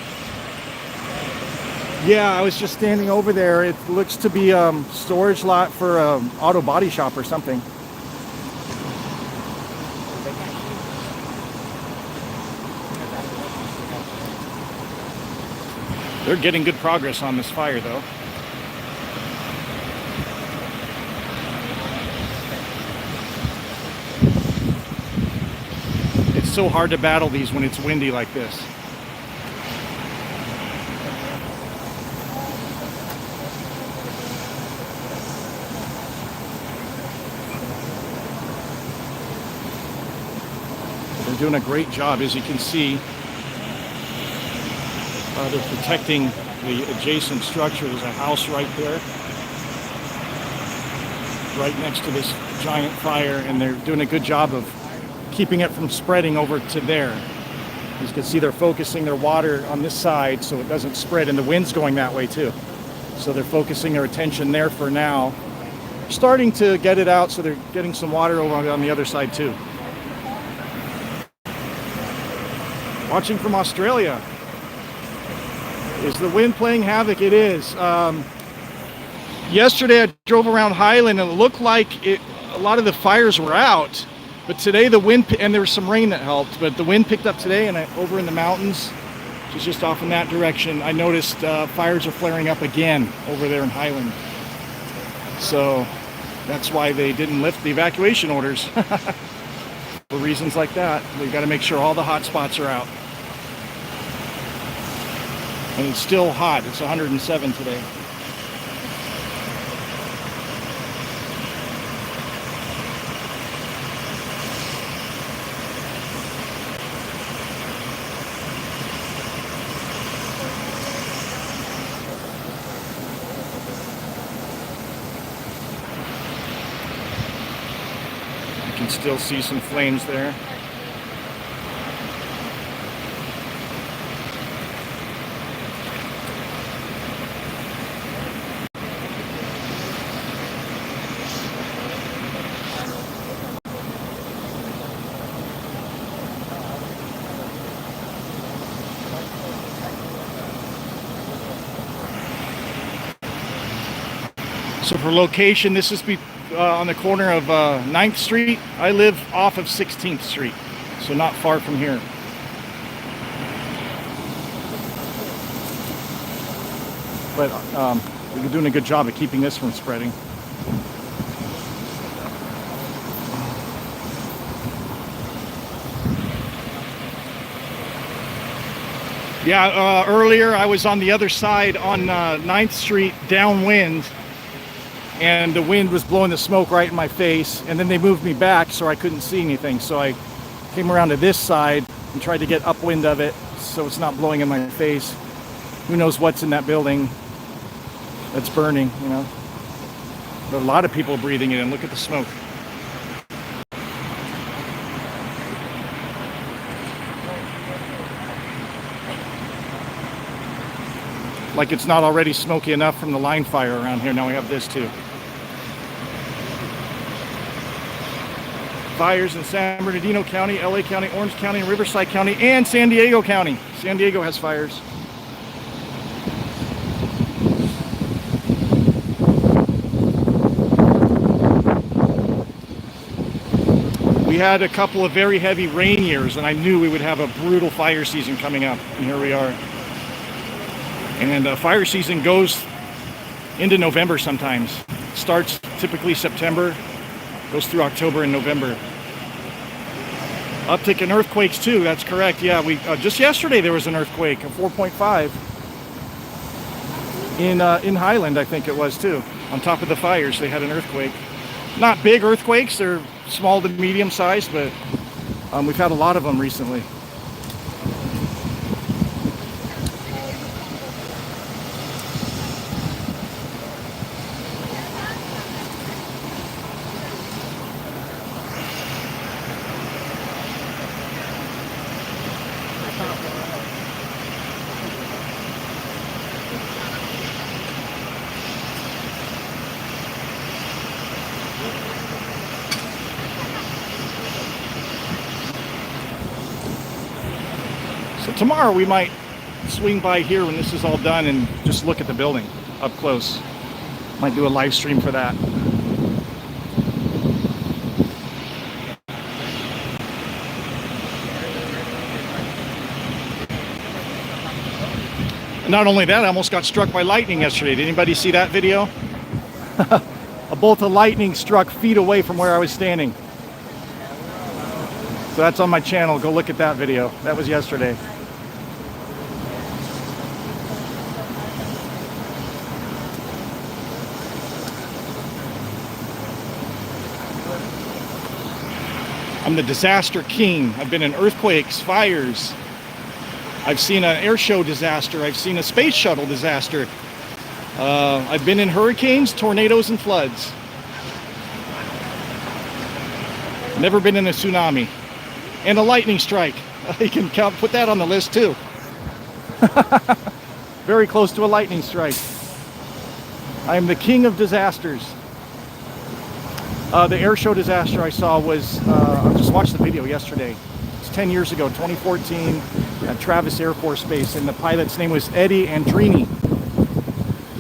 A: Yeah, I was just standing over there. It looks to be a storage lot for an auto body shop or something. They're getting good progress on this fire, though. It's so hard to battle these when it's windy like this. They're doing a great job, as you can see. They're protecting the adjacent structure. There's a house right there, right next to this giant fire, and they're doing a good job of keeping it from spreading over to there. As you can see, they're focusing their water on this side so it doesn't spread, and the wind's going that way too. So they're focusing their attention there for now. Starting to get it out, so they're getting some water over on the other side too. Watching from Australia. Is the wind playing havoc? It is. Yesterday I drove around Highland and it looked like a lot of the fires were out, but today the wind, and there was some rain that helped, but the wind picked up today, and over in the mountains, which is just off in that direction, I noticed fires are flaring up again over there in Highland. So that's why they didn't lift the evacuation orders. For reasons like that, we've got to make sure all the hot spots are out. And it's still hot. It's 107 today. You can still see some flames there. So for location, this is on the corner of 9th Street. I live off of 16th Street, so not far from here. But we're doing a good job of keeping this from spreading. Yeah, earlier I was on the other side on 9th Street downwind, and the wind was blowing the smoke right in my face, and then they moved me back so I couldn't see anything. So I came around to this side and tried to get upwind of it so it's not blowing in my face. Who knows what's in that building that's burning, you know. But a lot of people are breathing it in. Look at the smoke. Like it's not already smoky enough from the line fire around here. Now we have this too. Fires in San Bernardino County, LA County, Orange County, Riverside County, and San Diego County. San Diego has fires. We had a couple of very heavy rain years, and I knew we would have a brutal fire season coming up, and here we are. And fire season goes into November sometimes. It starts typically September, goes through October and November. Uptick in earthquakes too, that's correct. Yeah, we just yesterday there was an earthquake, a 4.5 in Highland, I think it was too. On top of the fires, they had an earthquake. Not big earthquakes, they're small to medium sized, but we've had a lot of them recently. So tomorrow we might swing by here when this is all done and just look at the building up close. Might do a live stream for that. Not only that, I almost got struck by lightning yesterday. Did anybody see that video? A bolt of lightning struck feet away from where I was standing. So that's on my channel. Go look at that video. That was yesterday. I'm the disaster king. I've been in earthquakes, fires. I've seen an air show disaster. I've seen a space shuttle disaster. I've been in hurricanes, tornadoes, and floods. Never been in a tsunami. And a lightning strike. You can put that on the list too. Very close to a lightning strike. I am the king of disasters. The air show disaster I saw was, I just watched the video yesterday. It's 10 years ago, 2014, at Travis Air Force Base, and the pilot's name was Eddie Andrini.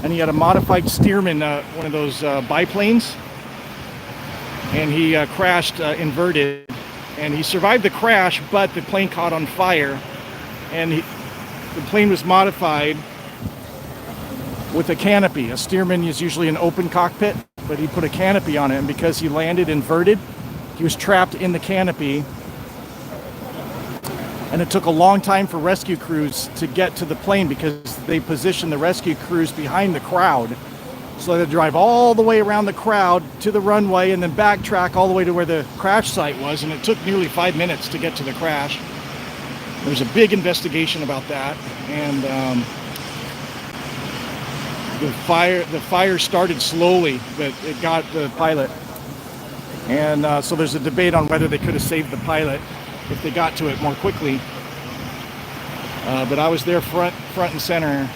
A: And he had a modified Stearman, one of those biplanes, and he crashed inverted. And he survived the crash, but the plane caught on fire, and the plane was modified with a canopy. A Stearman is usually an open cockpit, but he put a canopy on it, and because he landed inverted, he was trapped in the canopy, And it took a long time for rescue crews to get to the plane because they positioned the rescue crews behind the crowd. So they had to drive all the way around the crowd to the runway and then backtrack all the way to where the crash site was. And it took nearly 5 minutes to get to the crash. There's a big investigation about that. And the fire started slowly, but it got the pilot. And so there's a debate on whether they could have saved the pilot if they got to it more quickly. But I was there front and center,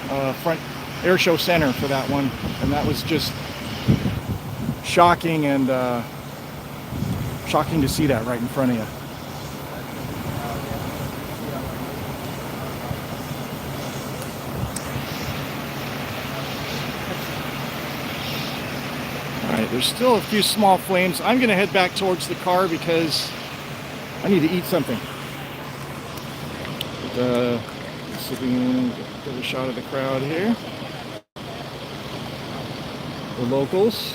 A: front air show center for that one, and that was just shocking and shocking to see that right in front of you. All right, there's still a few small flames. I'm going to head back towards the car because I need to eat something. But, let's see if we can get a shot of the crowd here. The locals.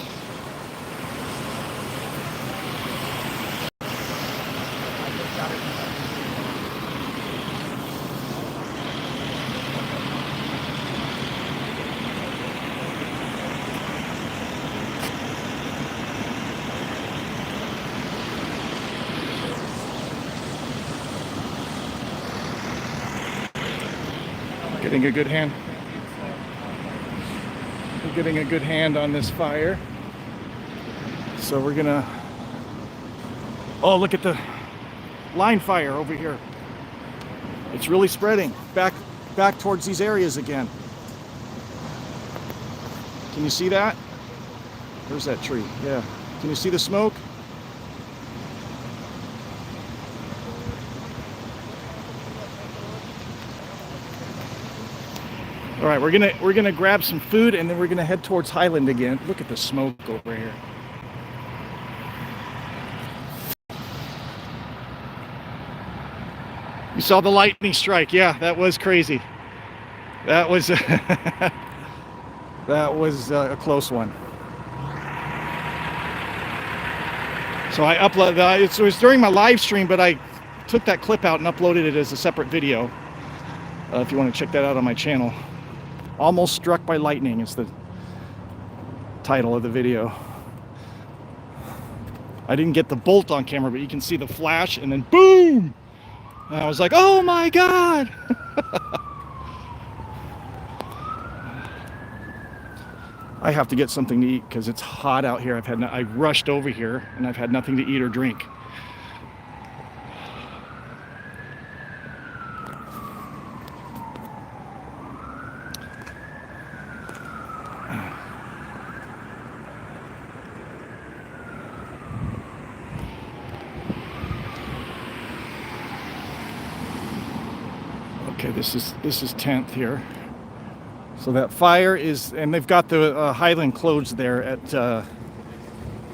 A: Getting a good hand. We're getting a good hand on this fire. So we're gonna. Oh, look at the line fire over here. It's really spreading back towards these areas again. Can you see that? Where's that tree? Yeah. Can you see the smoke? All right, we're gonna grab some food and then we're gonna head towards Highland again. Look at the smoke over here. You saw the lightning strike? Yeah, that was crazy. That was that was a close one. So I uploaded. It was during my live stream, but I took that clip out and uploaded it as a separate video. If you want to check that out on my channel. Almost Struck by Lightning is the title of the video. I didn't get the bolt on camera, but you can see the flash and then boom! And I was like, oh my God! I have to get something to eat because it's hot out here. I rushed over here and I've had nothing to eat or drink. Okay, this is 10th here. So that fire is, and they've got the Highland closed there at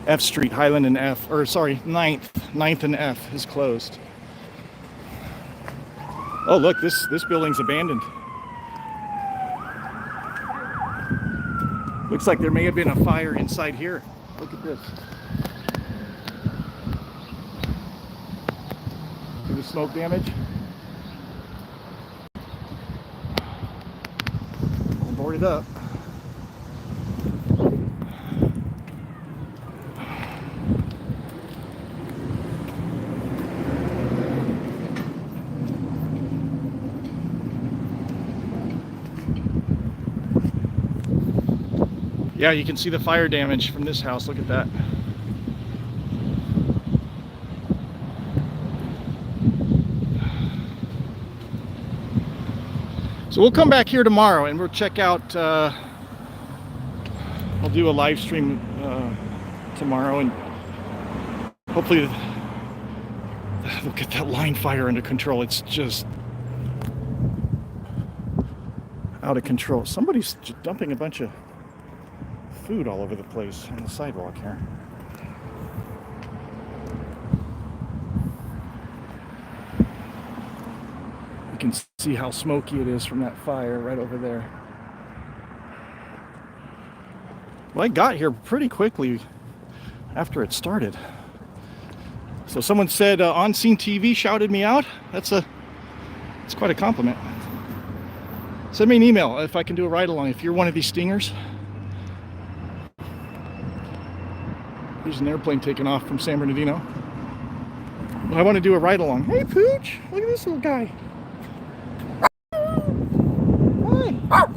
A: F Street, Highland and F, or sorry, 9th and F is closed. Oh look, this building's abandoned. Looks like there may have been a fire inside here. Look at this. See the smoke damage? Boarded up. Yeah, you can see the fire damage from this house. Look at that. So we'll come back here tomorrow and we'll check out, I'll do a live stream tomorrow and hopefully they'll get that line fire under control. It's just out of control. Somebody's dumping a bunch of food all over the place on the sidewalk here. You can see how smoky it is from that fire right over there. Well, I got here pretty quickly after it started. So someone said On Scene TV shouted me out. That's a It's quite a compliment. Send me an email if I can do a ride along. If you're one of these stingers. There's an airplane taking off from San Bernardino. I want to do a ride along. Hey, Pooch! Look at this little guy. Hi.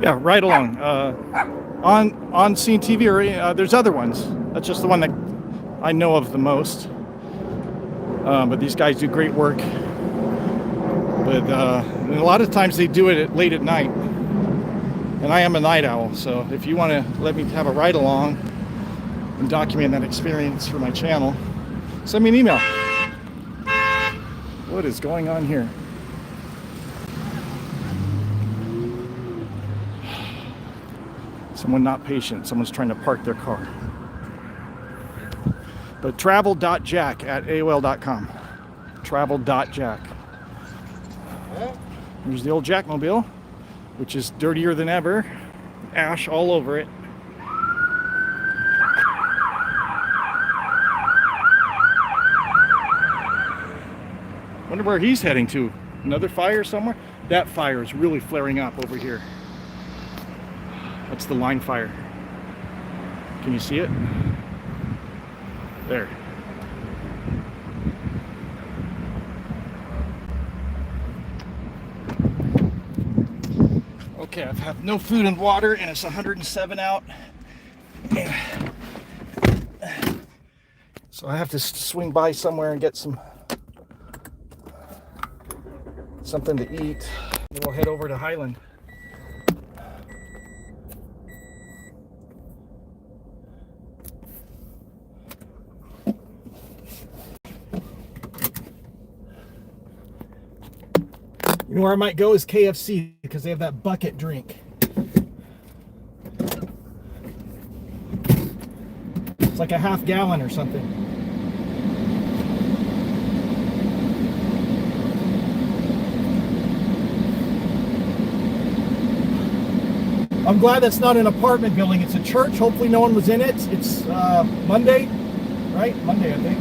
A: Yeah, ride along. On Scene TV, or there's other ones. That's just the one that I know of the most. But these guys do great work. But and a lot of times they do it late at night. And I am a night owl, so if you want to let me have a ride along and document that experience for my channel, send me an email. What is going on here? Someone not patient. Someone's trying to park their car. But travel.jack@aol.com. Travel.jack. Here's the old Jackmobile, which is dirtier than ever. Ash all over it. Wonder where he's heading to. Another fire somewhere? That fire is really flaring up over here. That's the line fire. Can you see it? There. Okay, I've had no food and water, and it's 107 out. So I have to swing by somewhere and get something to eat. Then we'll head over to Highland. You know where I might go is KFC because they have that bucket drink. It's like a half gallon or something. I'm glad that's not an apartment building. It's a church. Hopefully no one was in it. It's Monday, right? Monday, I think.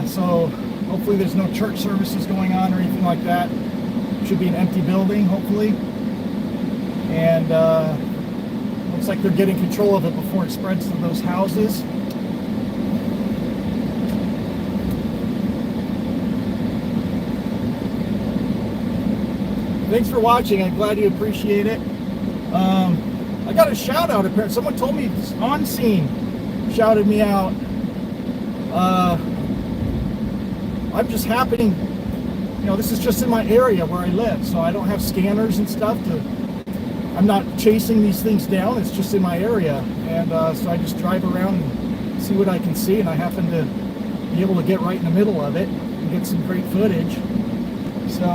A: So hopefully there's no church services going on or anything like that. It should be an empty building, hopefully. And looks like they're getting control of it before it spreads to those houses. Thanks for watching. I'm glad you appreciate it. I got a shout out apparently. Someone told me On Scene shouted me out. I'm just happening, you know, this is just in my area where I live, so I don't have scanners and stuff I'm not chasing these things down. It's just in my area, and so I just drive around and see what I can see, and I happen to be able to get right in the middle of it and get some great footage. So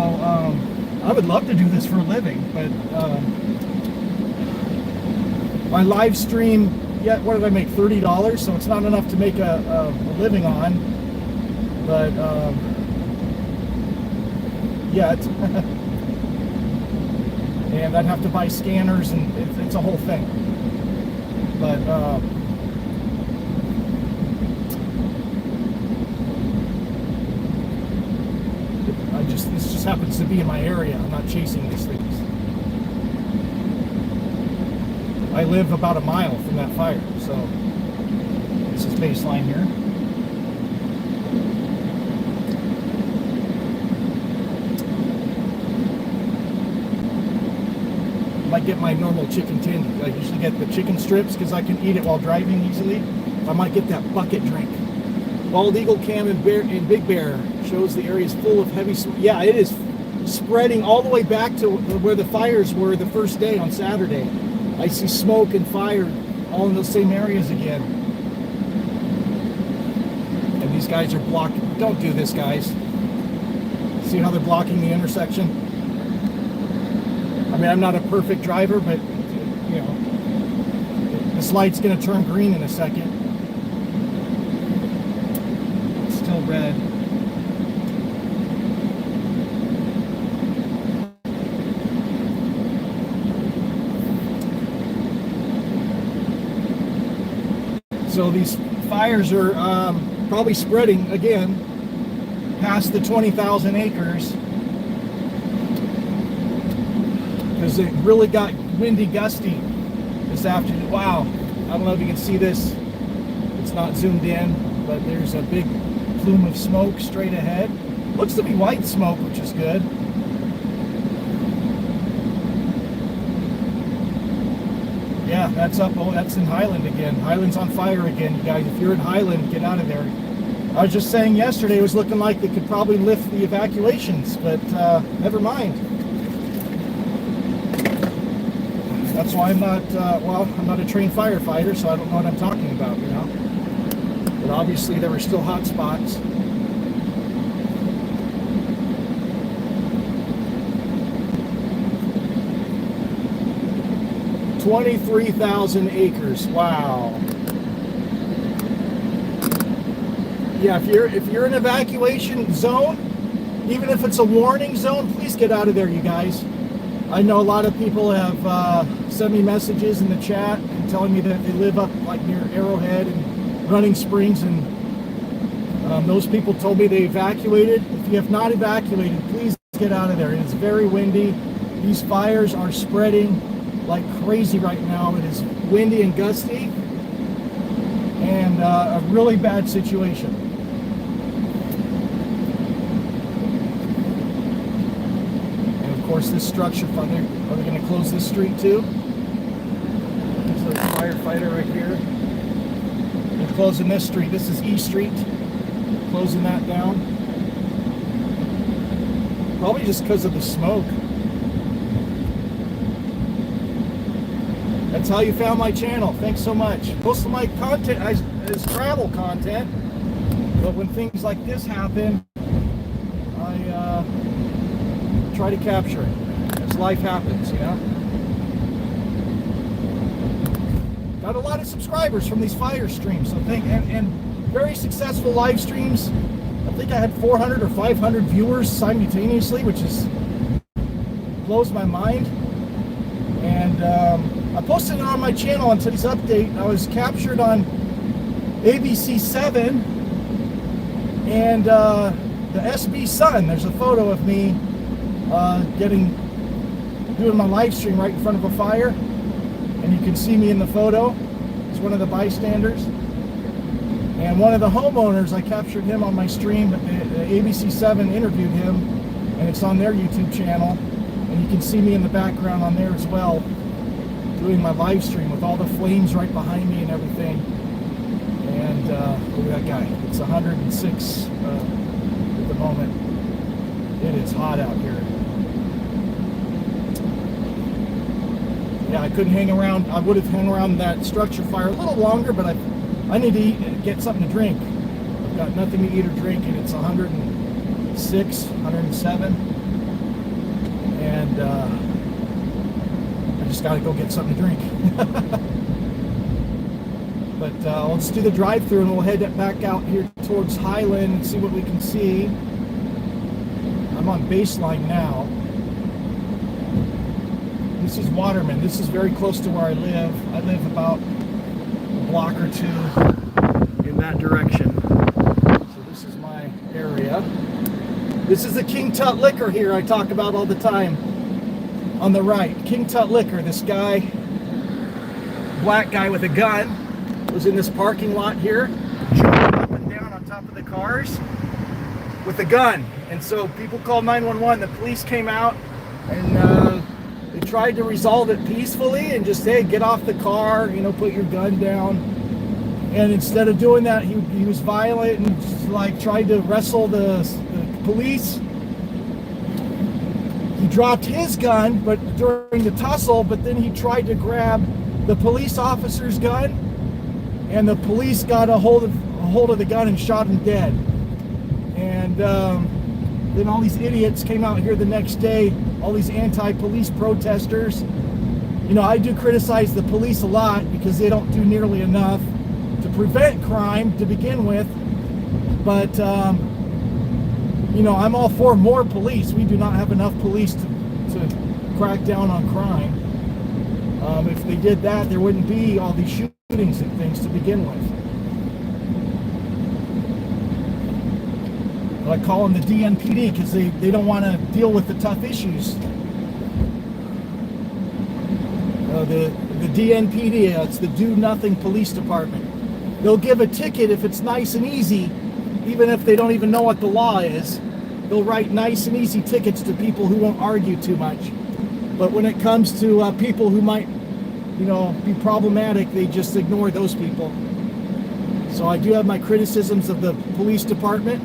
A: I would love to do this for a living, but my live stream, yeah, what did I make, $30? So it's not enough to make a living on, but yeah, and I'd have to buy scanners, and it's a whole thing. But this just happens to be in my area. I'm not chasing these things. I live about a mile from that fire, so this is baseline here. I get my normal chicken tendies. I usually get the chicken strips because I can eat it while driving easily. I might get that bucket drink. Bald Eagle Cam in Big Bear shows the area is full of heavy smoke. Yeah, it is spreading all the way back to where the fires were the first day on Saturday. I see smoke and fire all in those same areas again. And these guys are blocking. Don't do this, guys. See how they're blocking the intersection? I mean, I'm not a perfect driver, but, you know, this light's going to turn green in a second. It's still red. So these fires are probably spreading again past the 20,000 acres because it really got windy, gusty this afternoon. Wow, I don't know if you can see this. It's not zoomed in, but there's a big plume of smoke straight ahead. Looks to be white smoke, which is good. Yeah, that's up. Oh, that's in Highland again. Highland's on fire again, you guys. If you're in Highland, get out of there. I was just saying yesterday it was looking like they could probably lift the evacuations, but never mind. That's why I'm not, I'm not a trained firefighter, so I don't know what I'm talking about, you know. But obviously there were still hot spots. $23,000 acres. Wow. Yeah, if you're in an evacuation zone, even if it's a warning zone, please get out of there, you guys. I know a lot of people have sent me messages in the chat and telling me that they live up like near Arrowhead and Running Springs, and those people told me they evacuated. If you have not evacuated, please get out of there. It is very windy. These fires are spreading like crazy right now. It is windy and gusty and a really bad situation. And of course this structure fire, are they going to close this street too? There's a firefighter right here. They're closing this street. This is E Street. Closing that down. Probably just because of the smoke. That's how you found my channel. Thanks so much. Most of my content is travel content, but when things like this happen, I try to capture it as life happens, you know. Got a lot of subscribers from these fire streams, so and very successful live streams. I think I had 400 or 500 viewers simultaneously, which blows my mind. And I posted it on my channel on today's update. I was captured on ABC7 and the SB Sun. There's a photo of me doing my live stream right in front of a fire, and you can see me in the photo. He's one of the bystanders. And one of the homeowners, I captured him on my stream, but the ABC7 interviewed him, and it's on their YouTube channel. And you can see me in the background on there as well, doing my live stream with all the flames right behind me and everything. And look at that guy. It's 106 at the moment. It is hot out here. Yeah, I couldn't hang around. I would have hung around that structure fire a little longer, but I need to eat and get something to drink. I've got nothing to eat or drink, and it's 106, 107. And I just got to go get something to drink. But let's do the drive-through, and we'll head back out here towards Highland and see what we can see. I'm on Baseline now. This is Waterman. This is very close to where I live. I live about a block or two in that direction. So this is my area. This is the King Tut Liquor here I talk about all the time. On the right, King Tut Liquor. This guy, black guy with a gun, was in this parking lot here, jumping up and down on top of the cars with a gun. And so people called 911. The police came out and they tried to resolve it peacefully and just say, hey, get off the car, you know, put your gun down. And instead of doing that, he was violent and just, like, tried to wrestle the police. He dropped his gun, but during the tussle, but then he tried to grab the police officer's gun, and the police got a hold of the gun and shot him dead. And then all these idiots came out here the next day, all these anti-police protesters. You know, I do criticize the police a lot because they don't do nearly enough to prevent crime to begin with. But you know, I'm all for more police. We do not have enough police to crack down on crime. If they did that, there wouldn't be all these shootings and things to begin with. I call them the DNPD because they don't want to deal with the tough issues. The DNPD, it's the Do Nothing Police Department. They'll give a ticket if it's nice and easy, even if they don't even know what the law is. They'll write nice and easy tickets to people who won't argue too much. But when it comes to people who might, be problematic, they just ignore those people. So I do have my criticisms of the police department.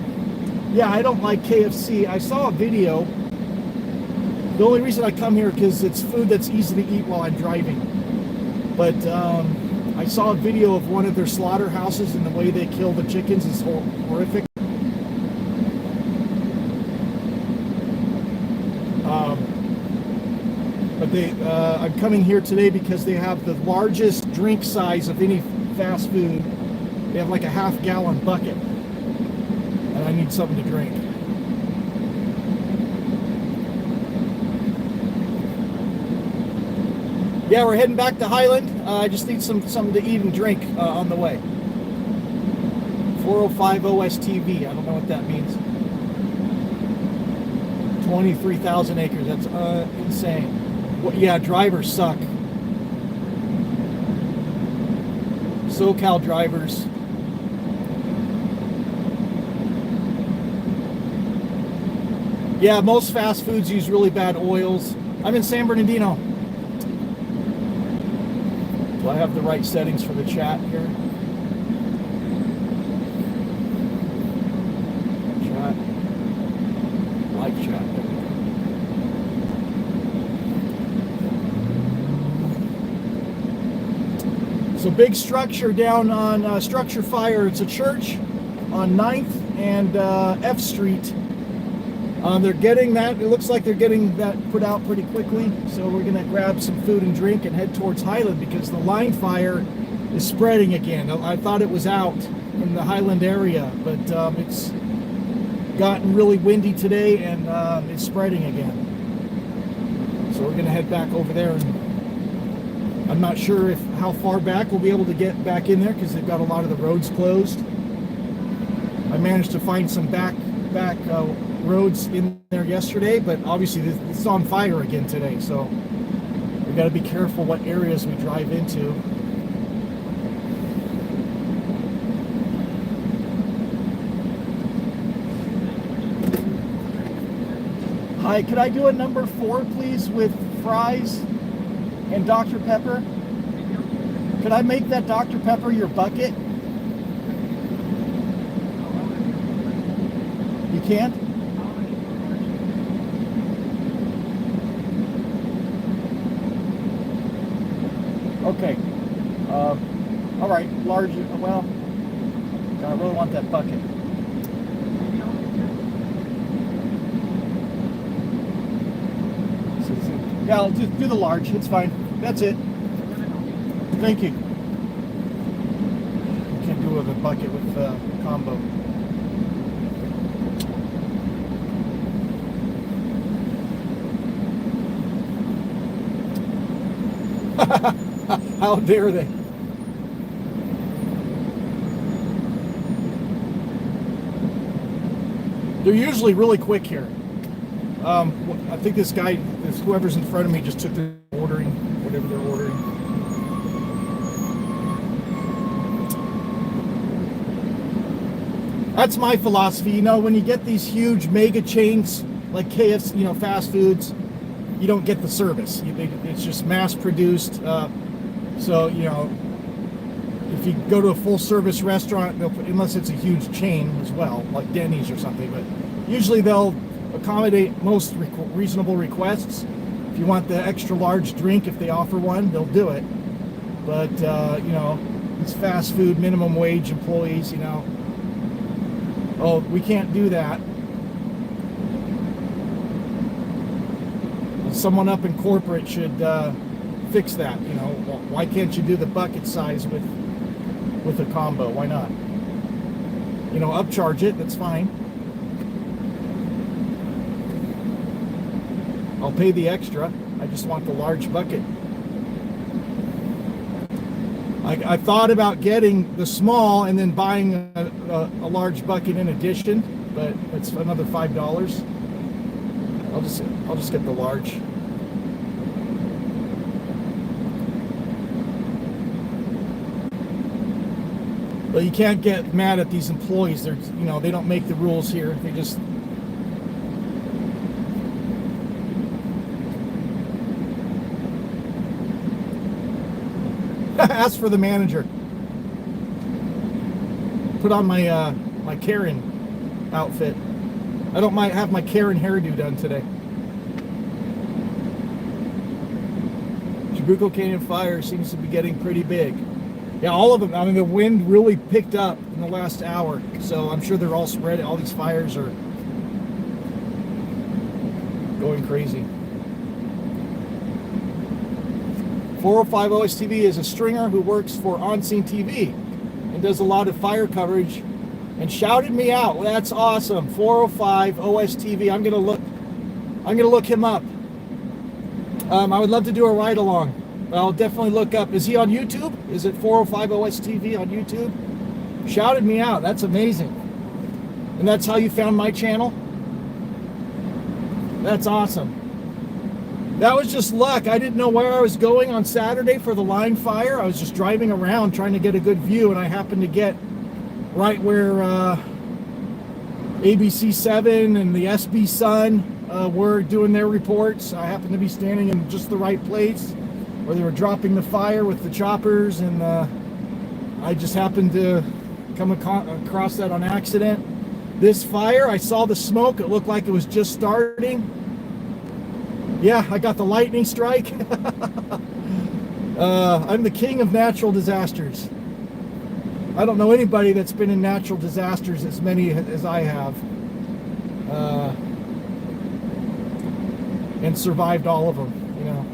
A: Yeah, I don't like KFC. I saw a video. The only reason I come here because it's food that's easy to eat while I'm driving. But I saw a video of one of their slaughterhouses and the way they kill the chickens is horrific. But I'm coming here today because they have the largest drink size of any fast food. They have like a half-gallon bucket, and I need something to drink. Yeah, we're heading back to Highland. I just need something to eat and drink on the way. 405 OSTV. I don't know what that means. 23,000 acres. That's insane. Well, yeah, drivers suck. SoCal drivers. Yeah, most fast foods use really bad oils. I'm in San Bernardino. Do I have the right settings for the chat here? Chat. Live chat. There we go. So big structure down on Structure Fire. It's a church on 9th and F Street. They're getting that. It looks like they're getting that put out pretty quickly. So we're going to grab some food and drink and head towards Highland because the line fire is spreading again. I thought it was out in the Highland area, but it's gotten really windy today and it's spreading again. So we're going to head back over there. And I'm not sure how far back we'll be able to get back in there because they've got a lot of the roads closed. I managed to find some back roads in there yesterday, but obviously it's on fire again today, so we got to be careful what areas we drive into. Hi, could I do a number 4 please with fries and Dr. Pepper? Could I make that Dr. Pepper your bucket? You can't? Okay. All right. Large. Well, I really want that bucket. Yeah, I'll just do the large. It's fine. That's it. Thank you. Can't do with a bucket with combo. How dare they? They're usually really quick here. I think this guy, whoever's in front of me, just took their ordering, whatever they're ordering. That's my philosophy. When you get these huge mega chains like KFC, fast foods, you don't get the service. It's just mass produced. So, if you go to a full service restaurant, unless it's a huge chain as well, like Denny's or something, but usually they'll accommodate most reasonable requests. If you want the extra large drink, if they offer one, they'll do it. But, it's fast food, minimum wage employees, oh, we can't do that. Someone up in corporate should fix that. Why can't you do the bucket size with a combo? Why not? Upcharge it. That's fine. I'll pay the extra. I just want the large bucket. I thought about getting the small and then buying a large bucket in addition, but it's another $5. I'll just get the large. But you can't get mad at these employees. They're, you know, they don't make the rules here. They just ask for the manager. Put on my my Karen outfit. I don't mind have my Karen hairdo done today. Chabuco Canyon fire seems to be getting pretty big. Yeah, all of them. I mean, the wind really picked up in the last hour, so I'm sure they're all spread. All these fires are going crazy. 405 OSTV is a stringer who works for On Scene TV and does a lot of fire coverage, and shouted me out. Well, that's awesome. 405 OSTV. I'm gonna look him up. I would love to do a ride along. I'll definitely look up. Is he on YouTube? Is it 405 OSTV on YouTube? Shouted me out. That's amazing. And that's how you found my channel? That's awesome. That was just luck. I didn't know where I was going on Saturday for the line fire. I was just driving around trying to get a good view, and I happened to get right where ABC 7 and the SB Sun were doing their reports. I happened to be standing in just the right place where they were dropping the fire with the choppers, and I just happened to come across that on accident. This fire, I saw the smoke. It looked like it was just starting. Yeah, I got the lightning strike. I'm the king of natural disasters. I don't know anybody that's been in natural disasters as many as I have. And survived all of them, you know.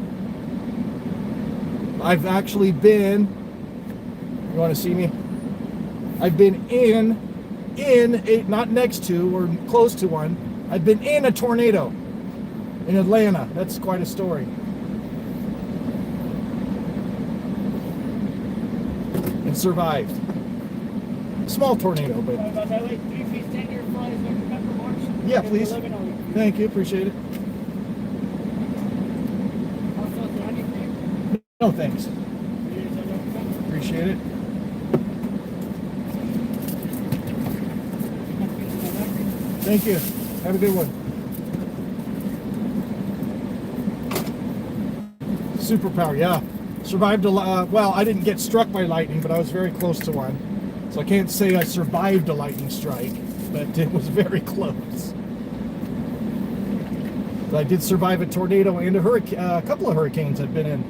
A: I've actually been, you want to see me? I've been in a, not next to or close to one. I've been in a tornado in Atlanta. That's quite a story. And survived. Small tornado, but. Yeah, please. Thank you, appreciate it. No, thanks. Appreciate it. Thank you. Have a good one. Superpower, yeah. Survived a lot. Well, I didn't get struck by lightning, but I was very close to one. So I can't say I survived a lightning strike, but it was very close. But I did survive a tornado and a couple of hurricanes I've been in.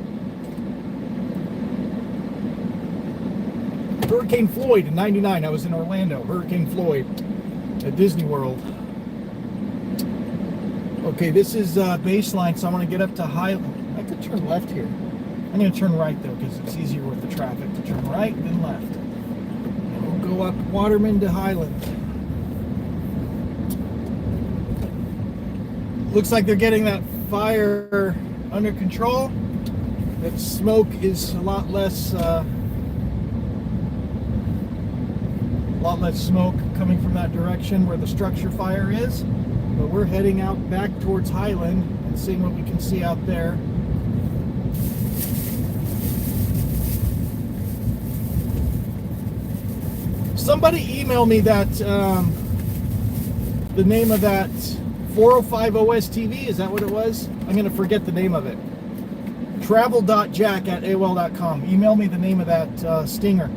A: Hurricane Floyd in '99. I was in Orlando. Hurricane Floyd at Disney World. Okay, this is baseline, so I'm going to get up to Highland. I could turn left here. I'm going to turn right though, because it's easier with the traffic to turn right than left. And we'll go up Waterman to Highland. Looks like they're getting that fire under control. That smoke is a lot less smoke coming from that direction where the structure fire is. But we're heading out back towards Highland and seeing what we can see out there. Somebody email me that the name of that 405 OSTV, is that what it was? I'm going to forget the name of it. travel.jack@aol.com. Email me the name of that stinger.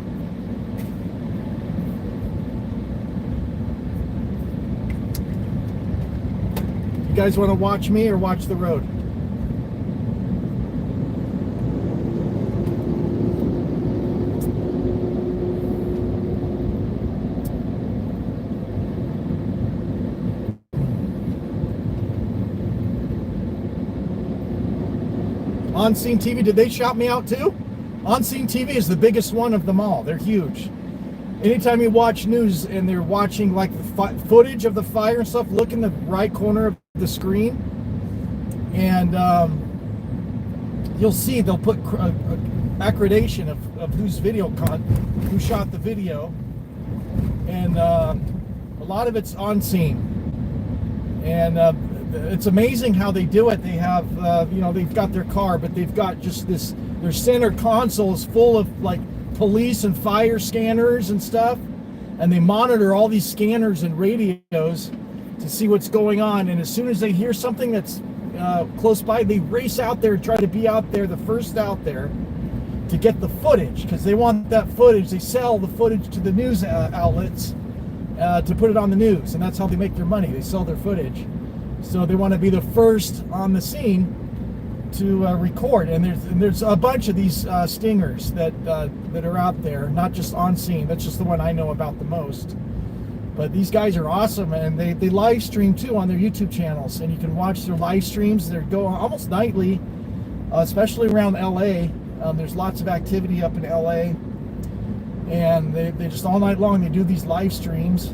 A: You guys want to watch me or watch the road? On Scene TV, did they shout me out too? On Scene TV is the biggest one of them all. They're huge. Anytime you watch news and they're watching like the footage of the fire and stuff, look in the right corner of the screen, and you'll see they'll put accreditation of whose who shot the video, and a lot of it's on scene, and it's amazing how they do it. They have they've got their car, but they've got just their center console is full of like police and fire scanners and stuff, and they monitor all these scanners and radios to see what's going on. And as soon as they hear something that's close by, they race out there and try to be out there, the first out there, to get the footage, because they want that footage. They sell the footage to the news outlets to put it on the news, and that's how they make their money. They sell their footage, so they want to be the first on the scene to record. And there's a bunch of these stingers that are out there, not just on scene. That's just the one I know about the most. But these guys are awesome, and they live stream too on their YouTube channels, and you can watch their live streams. They go almost nightly, especially around LA. There's lots of activity up in LA, and they just all night long they do these live streams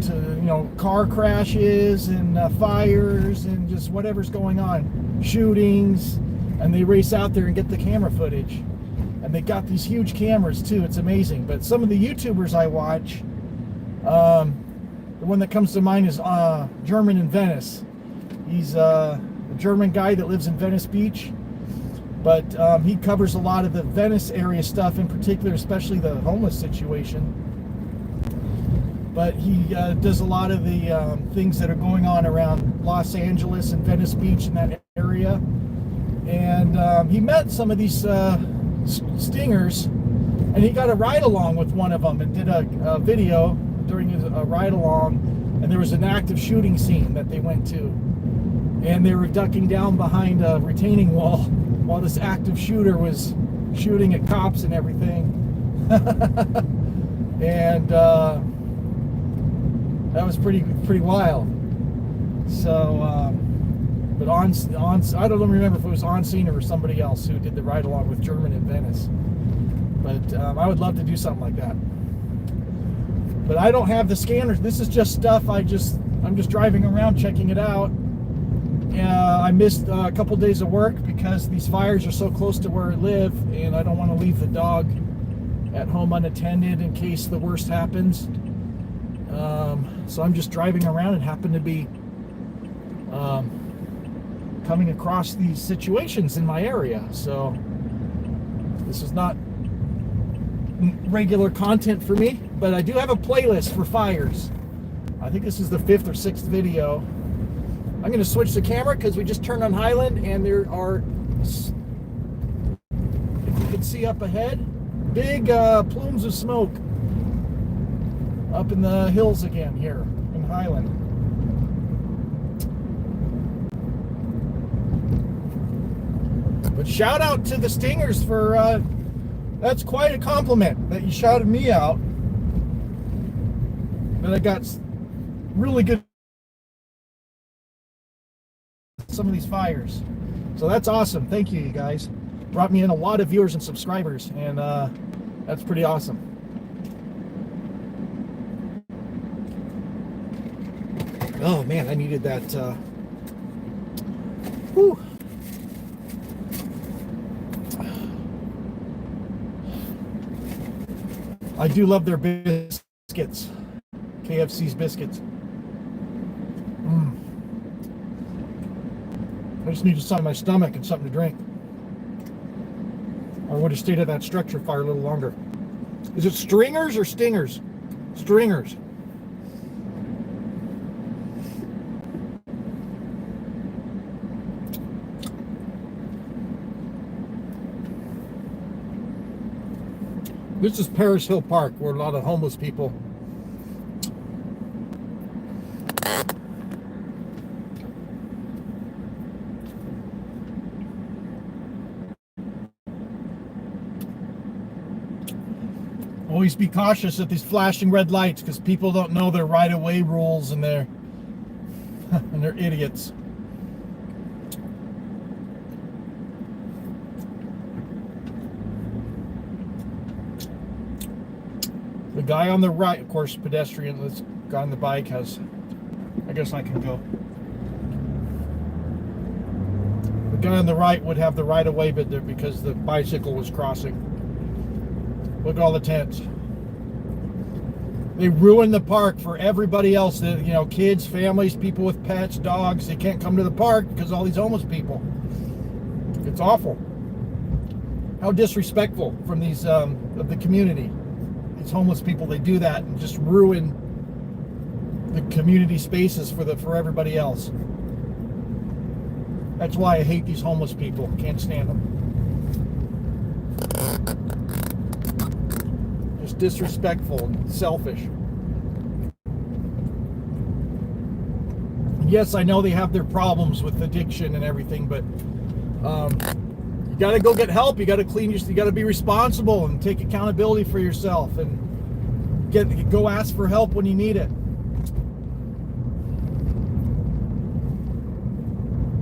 A: to car crashes and fires and just whatever's going on, shootings, and they race out there and get the camera footage. And they got these huge cameras too. It's amazing. But some of the YouTubers I watch, the one that comes to mind is German in Venice. He's a German guy that lives in Venice Beach, but he covers a lot of the Venice area stuff in particular, especially the homeless situation. But he does a lot of the things that are going on around Los Angeles and Venice Beach in that area. And he met some of these stingers, and he got a ride-along with one of them and did a video during a ride-along, and there was an active shooting scene that they went to, and they were ducking down behind a retaining wall while this active shooter was shooting at cops and everything. And that was pretty wild. So but on I don't remember if it was on scene or somebody else who did the ride-along with German in Venice. But I would love to do something like that. But I don't have the scanners. This is just stuff I'm just driving around checking it out. I missed a couple days of work because these fires are so close to where I live, and I don't want to leave the dog at home unattended in case the worst happens. So I'm just driving around and happen to be coming across these situations in my area. So this is not regular content for me, but I do have a playlist for fires. I think this is the 5th or 6th video. I'm going to switch the camera because we just turned on Highland, and there are, if you can see up ahead, big plumes of smoke up in the hills again here in Highland. But shout out to the stingers for that's quite a compliment that you shouted me out. But I got really good some of these fires. So that's awesome. Thank you, you guys. Brought me in a lot of viewers and subscribers, and that's pretty awesome. Oh man, I needed that. Whew. I do love their biscuits. KFC's biscuits. I just needed something in my stomach and something to drink. I would have stayed at that structure fire a little longer. Is it stringers or stingers? Stringers. This is Paris Hill Park, where a lot of homeless people. Always be cautious at these flashing red lights, because people don't know their right-of-way rules, and they're idiots. The guy on the right, of course, pedestrian. This guy on the bike has. I guess I can go. The guy on the right would have the right of way, but there because the bicycle was crossing. Look at all the tents. They ruin the park for everybody else. That, you know, kids, families, people with pets, dogs. They can't come to the park because of all these homeless people. It's awful. How disrespectful from these of the community. These homeless people. They do that and just ruin the community spaces for everybody else. That's why I hate these homeless people. Can't stand them. Just disrespectful and selfish. Yes, I know they have their problems with addiction and everything, but you got to go get help. You got to clean your. You got to be responsible and take accountability for yourself, and go ask for help when you need it.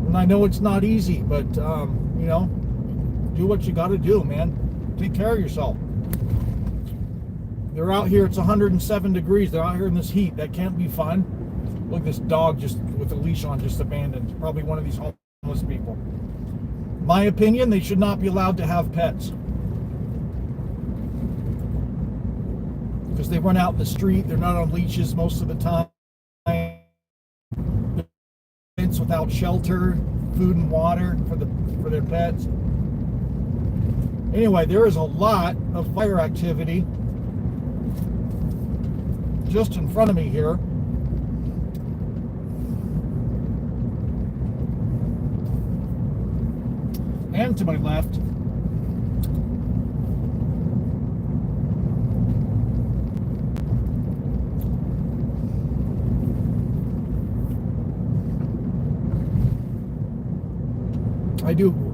A: And I know it's not easy, but you know, do what you got to do, man. Take care of yourself. They're out here. It's 107 degrees. They're out here in this heat. That can't be fun. Look at this dog just with a leash on, just abandoned. Probably one of these homeless people. My opinion, they should not be allowed to have pets. Because they run out in the street. They're not on leashes most of the time. Without shelter, food and water for their pets. Anyway, there is a lot of fire activity just in front of me here. And to my left.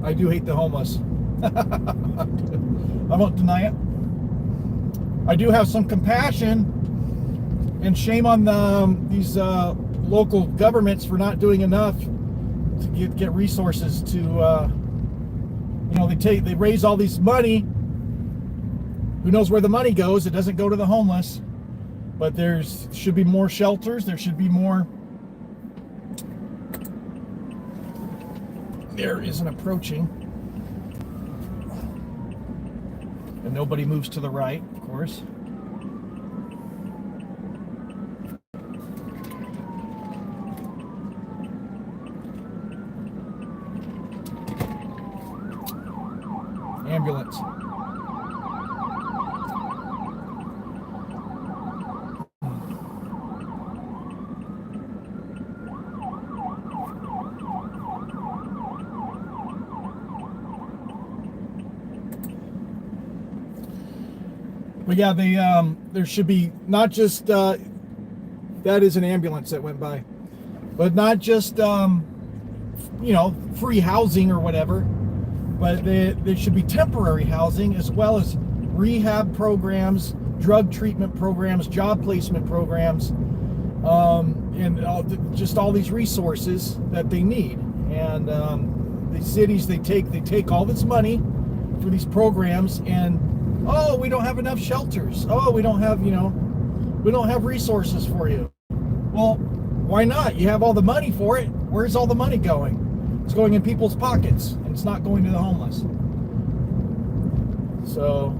A: I do hate the homeless. I won't deny it. I do have some compassion and shame on these local governments for not doing enough to get resources to you know, they raise all these money. Who knows where the money goes? It doesn't go to the homeless. But should be more shelters. There should be more. There is an approaching. And nobody moves to the right, of course. Ambulance. But yeah, there should be not just that is an ambulance that went by, but not just you know, free housing or whatever, but there should be temporary housing as well as rehab programs, drug treatment programs, job placement programs, and just all these resources that they need. And the cities, they take all this money for these programs, and oh, we don't have enough shelters. Oh, we don't have resources for you. Well, why not? You have all the money for it. Where's all the money going? It's going in people's pockets, and it's not going to the homeless. So,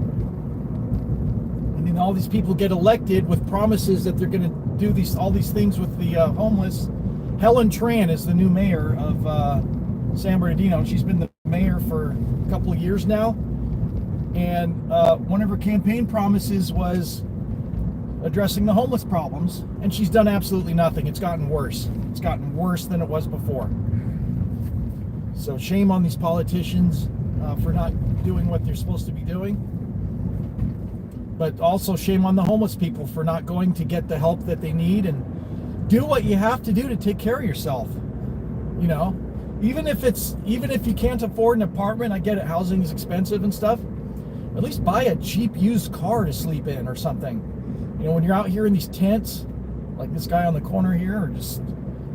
A: I mean, all these people get elected with promises that they're going to do all these things with the homeless. Helen Tran is the new mayor of San Bernardino. She's been the mayor for a couple of years now. And one of her campaign promises was addressing the homeless problems, and she's done absolutely nothing. It's gotten worse. It's gotten worse than it was before. So shame on these politicians for not doing what they're supposed to be doing. But also shame on the homeless people for not going to get the help that they need, and do what you have to do to take care of yourself. You know, even if you can't afford an apartment, I get it, housing is expensive and stuff. At least buy a cheap used car to sleep in or something. You know, when you're out here in these tents, like this guy on the corner here, or just,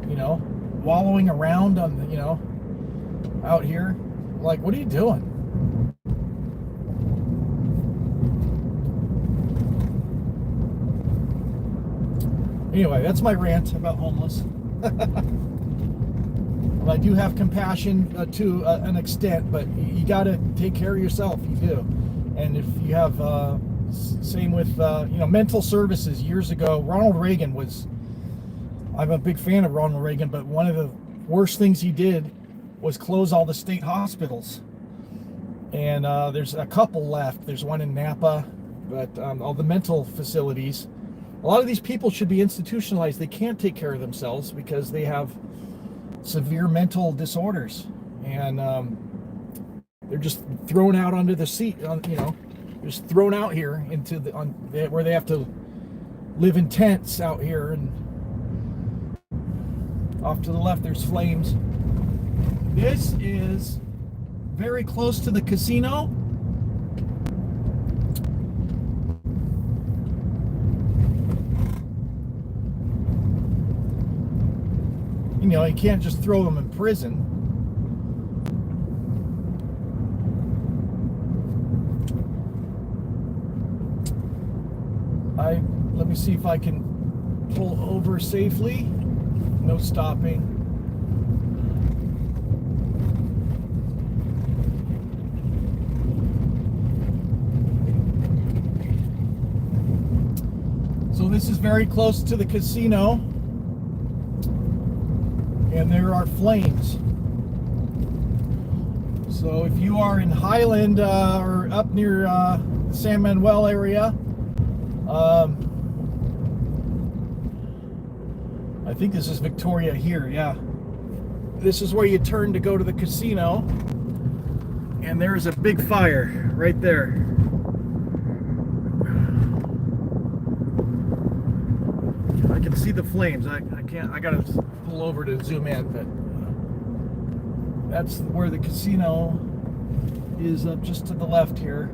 A: you know, wallowing around on the, you know, out here, like, what are you doing? Anyway, that's my rant about homeless. I do have compassion to an extent, but you got to take care of yourself. You do. And if you have, same with, mental services. Years ago, Ronald Reagan was, I'm a big fan of Ronald Reagan, but one of the worst things he did was close all the state hospitals. And there's a couple left. There's one in Napa, but all the mental facilities, a lot of these people should be institutionalized. They can't take care of themselves because they have severe mental disorders, and they're just thrown out under the seat, just thrown out here into where they have to live in tents out here. And off to the left, there's flames. This is very close to the casino. You can't just throw them in prison. Let me see if I can pull over safely. No stopping. So this is very close to the casino, and there are flames. So if you are in Highland or up near the San Manuel area, I think this is Victoria here, yeah. This is where you turn to go to the casino, and there is a big fire right there. I can see the flames. I gotta pull over to zoom in, but that's where the casino is, up just to the left here.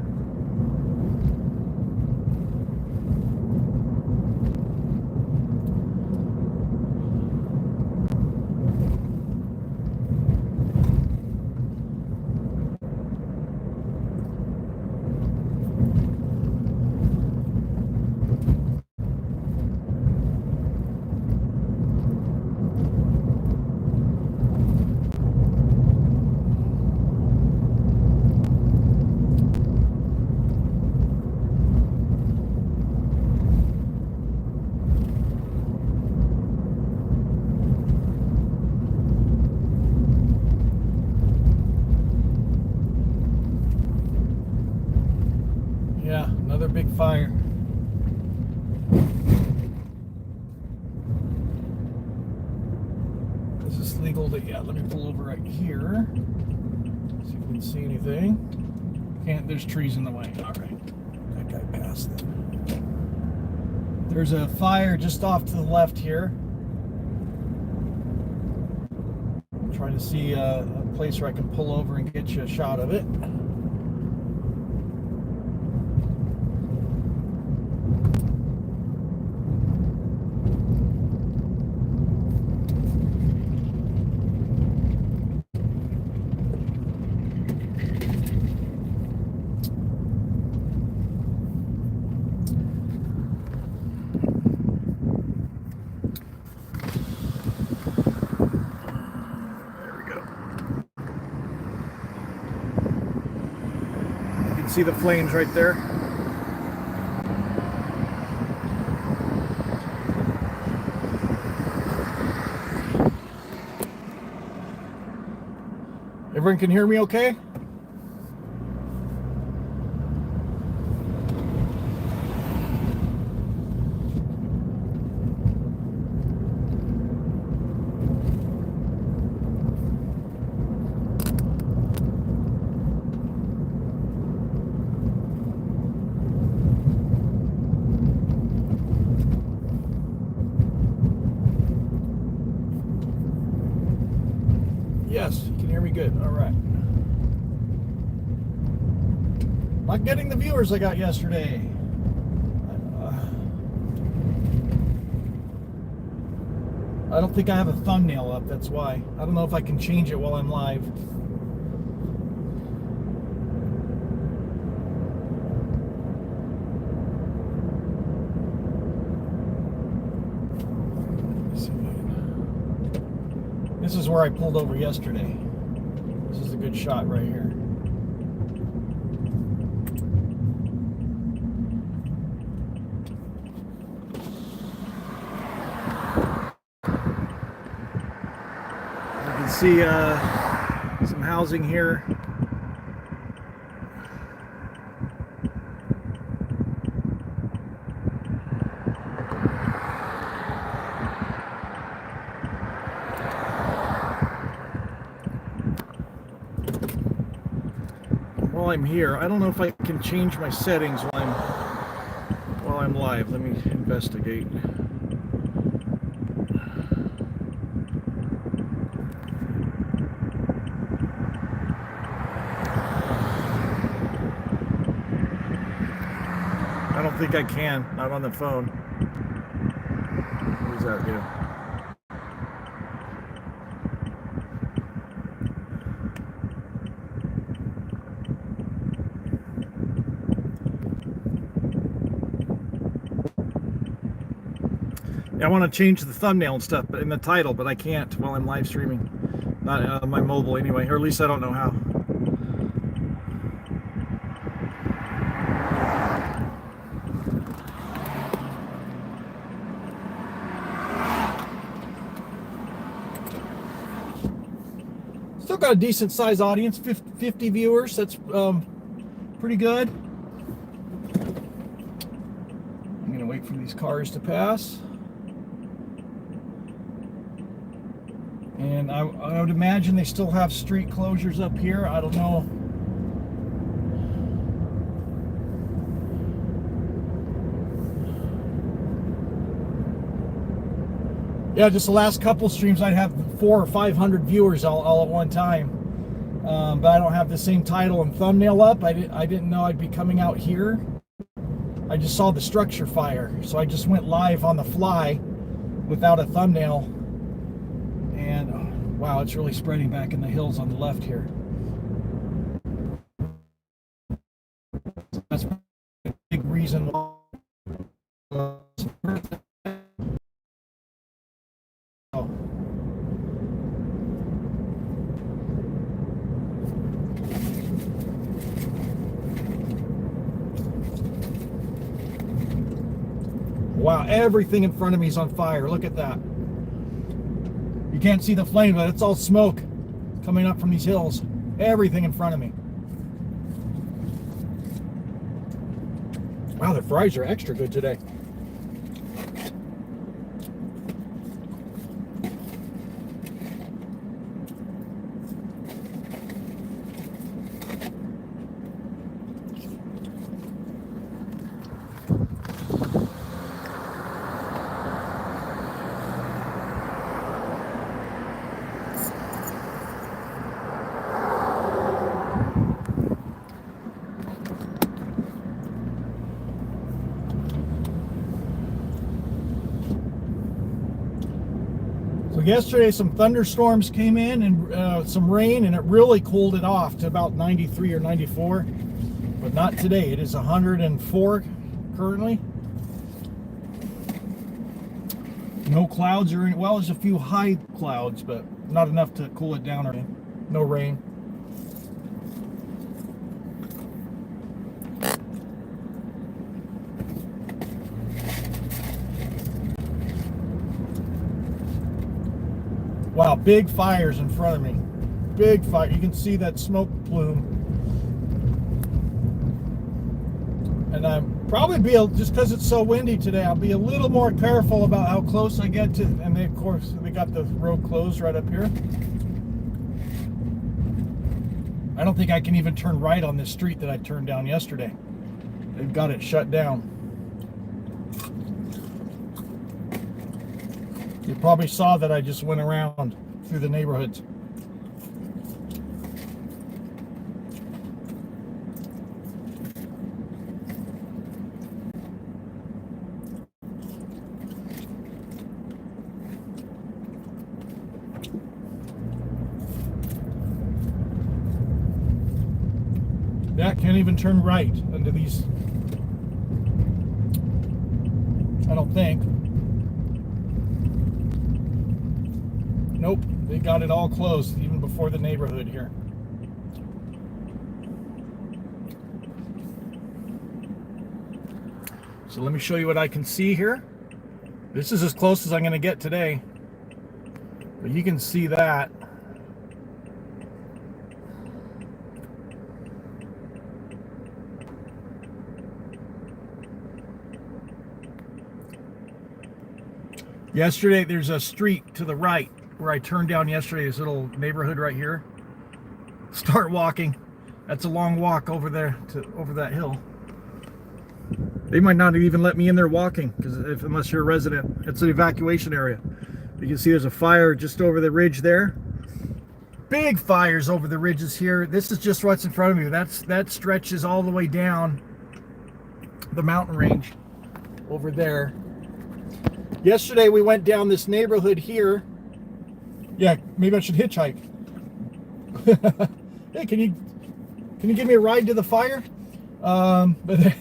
A: Yeah, another big fire. Is this legal to, yeah, let me pull over right here. See if we can see anything. Can't, there's trees in the way. All right, that guy passed it. There's a fire just off to the left here. I'm trying to see a place where I can pull over and get you a shot of it. See the flames right there. Everyone can hear me okay? Yes, you can hear me good. All right. Not getting the viewers I got yesterday. I don't think I have a thumbnail up, that's why. I don't know if I can change it while I'm live. This is where I pulled over yesterday. This is a good shot right here. You can see some housing here. While I'm here, I don't know if I can change my settings while I'm live. Let me investigate. I don't think I can, not on the phone. What does that do? I want to change the thumbnail and stuff, but in the title, but I can't while I'm live streaming. Not on my mobile anyway, or at least I don't know how. Still got a decent size audience, 50 viewers. That's pretty good. I'm gonna wait for these cars to pass. And I would imagine they still have street closures up here. I don't know. Yeah, just the last couple streams I'd have 400 or 500 viewers all at one time. But I don't have the same title and thumbnail up. I didn't know I'd be coming out here. I just saw the structure fire. So I just went live on the fly without a thumbnail. And wow, it's really spreading back in the hills on the left here. That's a big reason why. Wow, everything in front of me is on fire. Look at that. You can't see the flame, but it's all smoke coming up from these hills. Everything in front of me. Wow, the fries are extra good today. Yesterday some thunderstorms came in and some rain, and it really cooled it off to about 93 or 94, but not today. It is 104 currently. No clouds or any, well, there's a few high clouds, but not enough to cool it down or anything. No rain. Wow, big fires in front of me. Big fire. You can see that smoke plume. And I'm probably just because it's so windy today, I'll be a little more careful about how close I get to. And they, of course, they got the road closed right up here. I don't think I can even turn right on this street that I turned down yesterday. They've got it shut down. You probably saw that I just went around through the neighborhoods. Yeah, can't even turn right into these. I don't think. Nope, They got it all closed even before the neighborhood here. So let me show you what I can see here. This is as close as I'm going to get today. But you can see that. Yesterday, there's a street to the right where I turned down yesterday, this little neighborhood right here. Start walking. That's a long walk over there to over that hill. They might not even let me in there walking unless you're a resident. It's an evacuation area. You can see there's a fire just over the ridge there. Big fires over the ridges here. This is just what's in front of me. That stretches all the way down the mountain range over there. Yesterday we went down this neighborhood here. Yeah, maybe I should hitchhike. Hey, can you give me a ride to the fire? But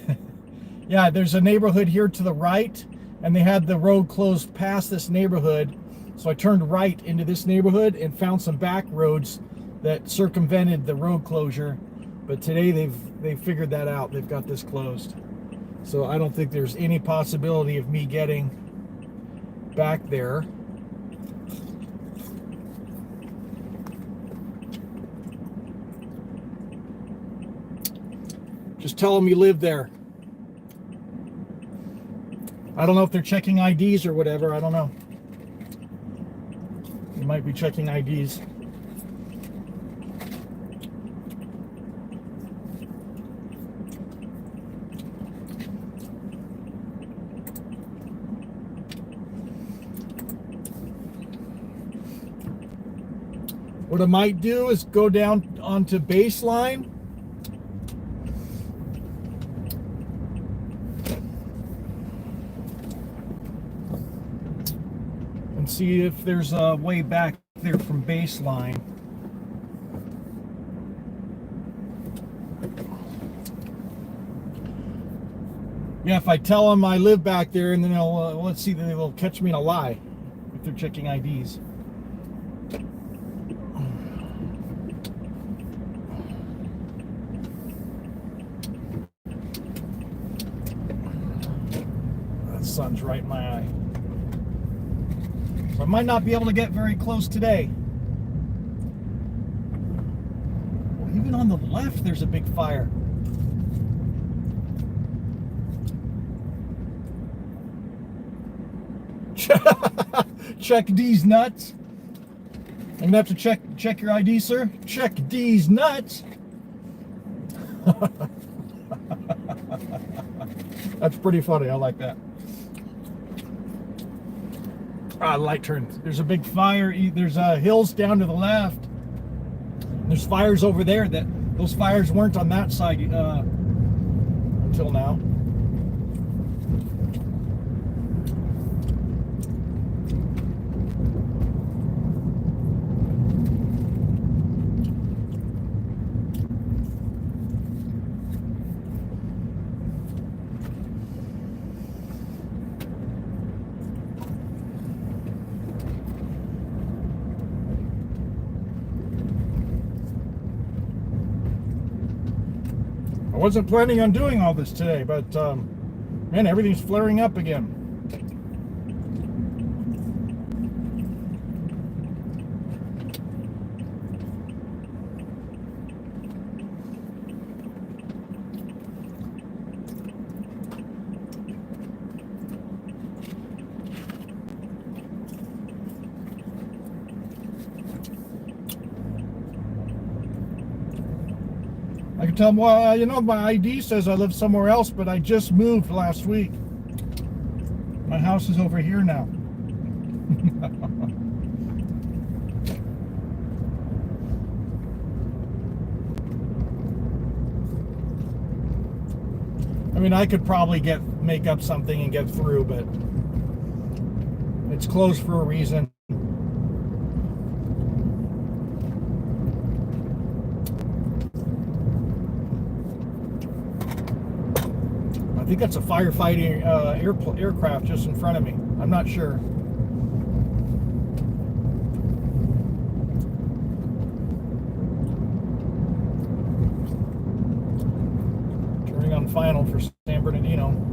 A: yeah, there's a neighborhood here to the right, and they had the road closed past this neighborhood. So I turned right into this neighborhood and found some back roads that circumvented the road closure. But today they've figured that out. They've got this closed. So I don't think there's any possibility of me getting back there. Just tell them you live there. I don't know if they're checking IDs or whatever. I don't know. You might be checking IDs. What I might do is go down onto Baseline. And see if there's a way back there from Baseline. Yeah, if I tell them I live back there, and then they'll, let's see, they'll catch me in a lie if they're checking IDs. Sun's right in my eye. So I might not be able to get very close today. Well, even on the left, there's a big fire. Check D's nuts. I'm gonna have to check your ID, sir. Check D's nuts. That's pretty funny. I like that. Light turned. There's a big fire. There's hills down to the left. There's fires over there. Those fires weren't on that side until now. I wasn't planning on doing all this today, but man, everything's flaring up again. I can tell them, well, you know, my ID says I live somewhere else, but I just moved last week. My house is over here now. I mean, I could probably make up something and get through, but it's closed for a reason. I think that's a firefighting aircraft just in front of me. I'm not sure. and final for San Bernardino.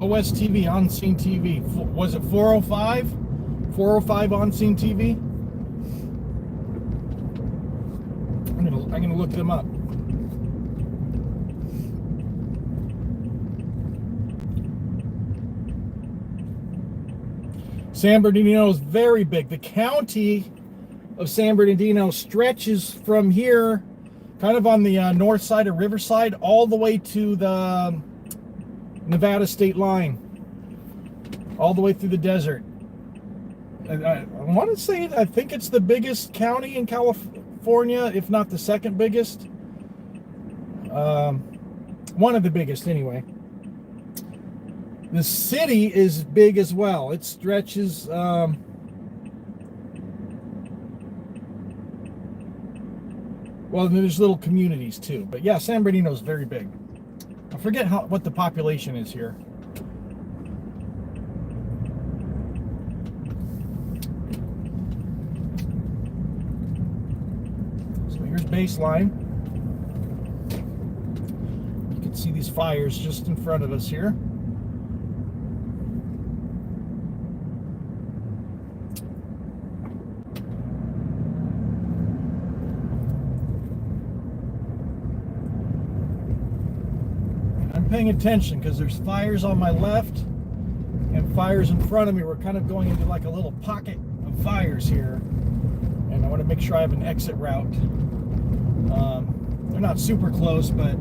A: OS TV, On Scene TV. Was it 405? 405 On Scene TV? I'm gonna look them up. San Bernardino is very big. The county of San Bernardino stretches from here, kind of on the north side of Riverside, all the way to the Nevada state line, all the way through the desert. I want to say, I think it's the biggest county in California, if not the second biggest. One of the biggest, anyway. The city is big as well. It stretches. Well, there's little communities too, but yeah, San Bernardino is very big. I forget what the population is here. So here's baseline. You can see these fires just in front of us here. Paying attention because there's fires on my left and fires in front of me. We're kind of going into like a little pocket of fires here, and I want to make sure I have an exit route. They're not super close, but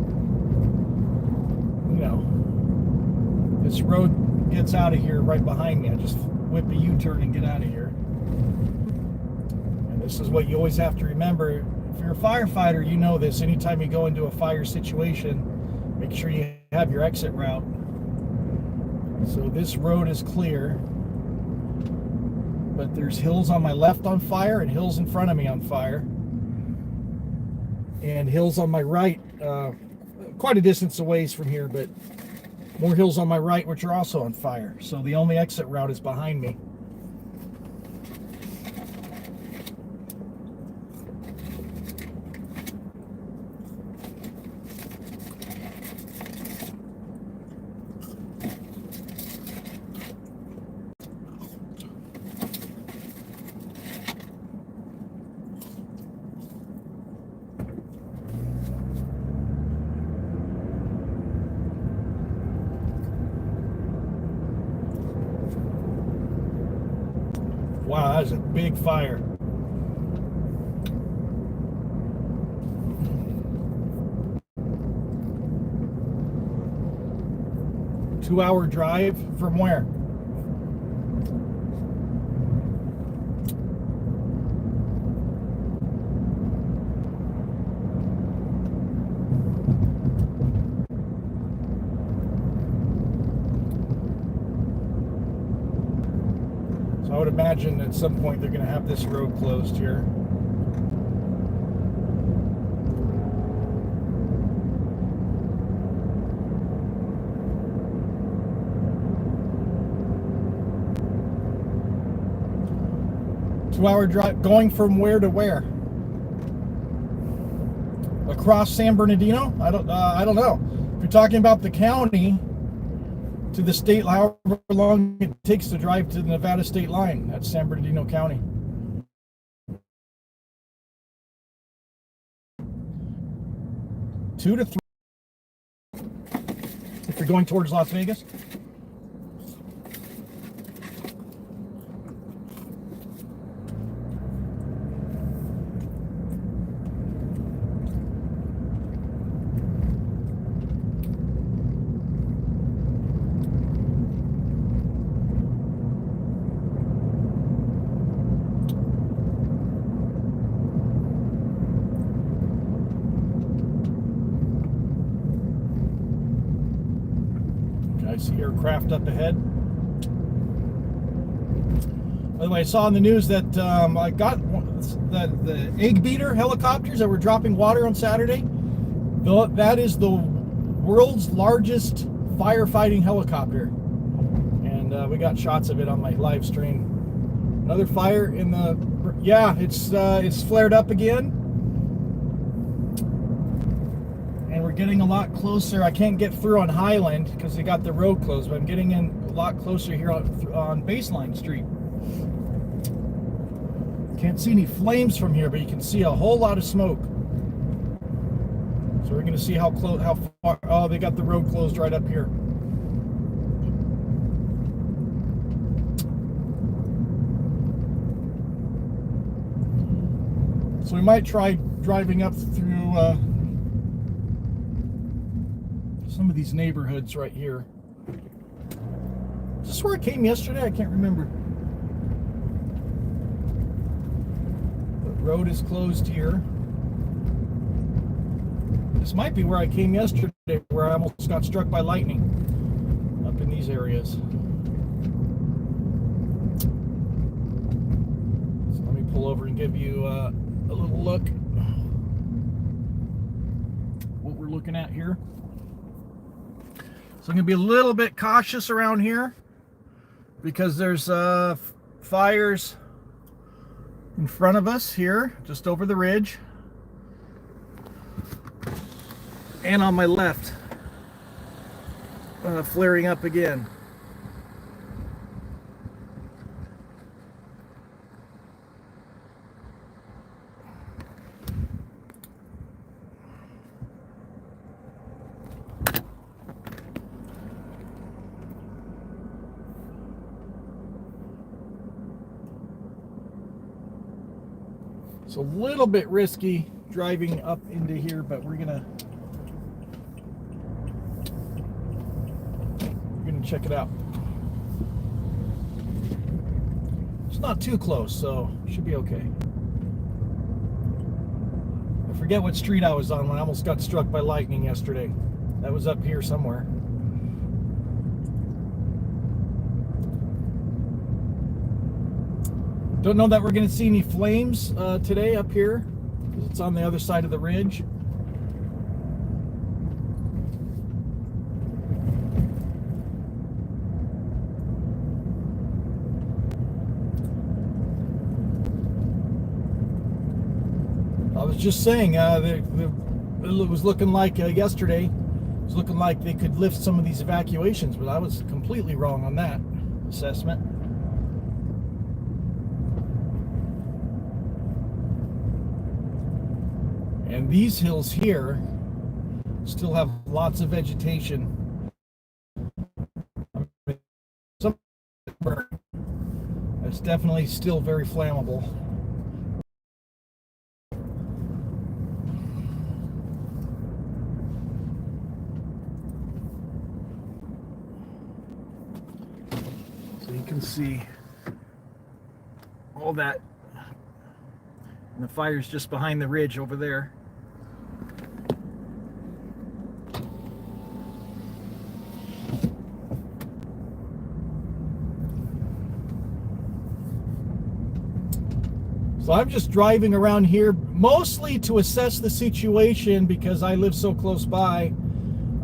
A: you know, this road gets out of here right behind me. I just whip a U-turn and get out of here. And this is what you always have to remember. If you're a firefighter, you know this. Anytime you go into a fire situation, make sure you have your exit route. So this road is clear, but there's hills on my left on fire and hills in front of me on fire, and hills on my right, quite a distance away from here, but more hills on my right which are also on fire. So the only exit route is behind me. Wow, that is a big fire. Two-hour drive from where? I would imagine at some point they're going to have this road closed here. Two-hour drive, going from where to where? Across San Bernardino? I don't know. If you're talking about the county to the state, however long it takes to drive to the Nevada state line. That's San Bernardino County. Two to three if you're going towards Las Vegas. I see aircraft up ahead. By the way, I saw on the news that I got the egg beater helicopters that were dropping water on Saturday. That is the world's largest firefighting helicopter, and we got shots of it on my live stream. Another fire in the it's flared up again, and we're getting a lot closer. I can't get through on Highland because they got the road closed, but I'm getting in a lot closer here on Baseline Street. Can't see any flames from here, but you can see a whole lot of smoke. So we're going to see how far. Oh, they got the road closed right up here. So we might try driving up through some of these neighborhoods right here. Is this where I came yesterday? I can't remember. Road is closed here. This might be where I came yesterday, where I almost got struck by lightning up in these areas. So let me pull over and give you a little look what we're looking at here. So I'm going to be a little bit cautious around here because there's fires in front of us here, just over the ridge, and on my left, flaring up again. It's a little bit risky driving up into here, but we're gonna check it out. It's not too close, so should be okay. I forget what street I was on when I almost got struck by lightning yesterday. That was up here somewhere. Don't know that we're going to see any flames today up here, because it's on the other side of the ridge. I was just saying, it was looking like yesterday, it was looking like they could lift some of these evacuations, but I was completely wrong on that assessment. And these hills here still have lots of vegetation. It's definitely still very flammable. So you can see all that. And the fire's just behind the ridge over there. So I'm just driving around here mostly to assess the situation because I live so close by.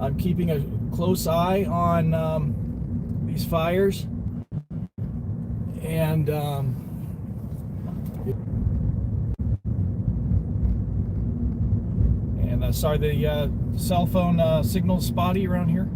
A: I'm keeping a close eye on these fires. And sorry, the cell phone signal's spotty around here.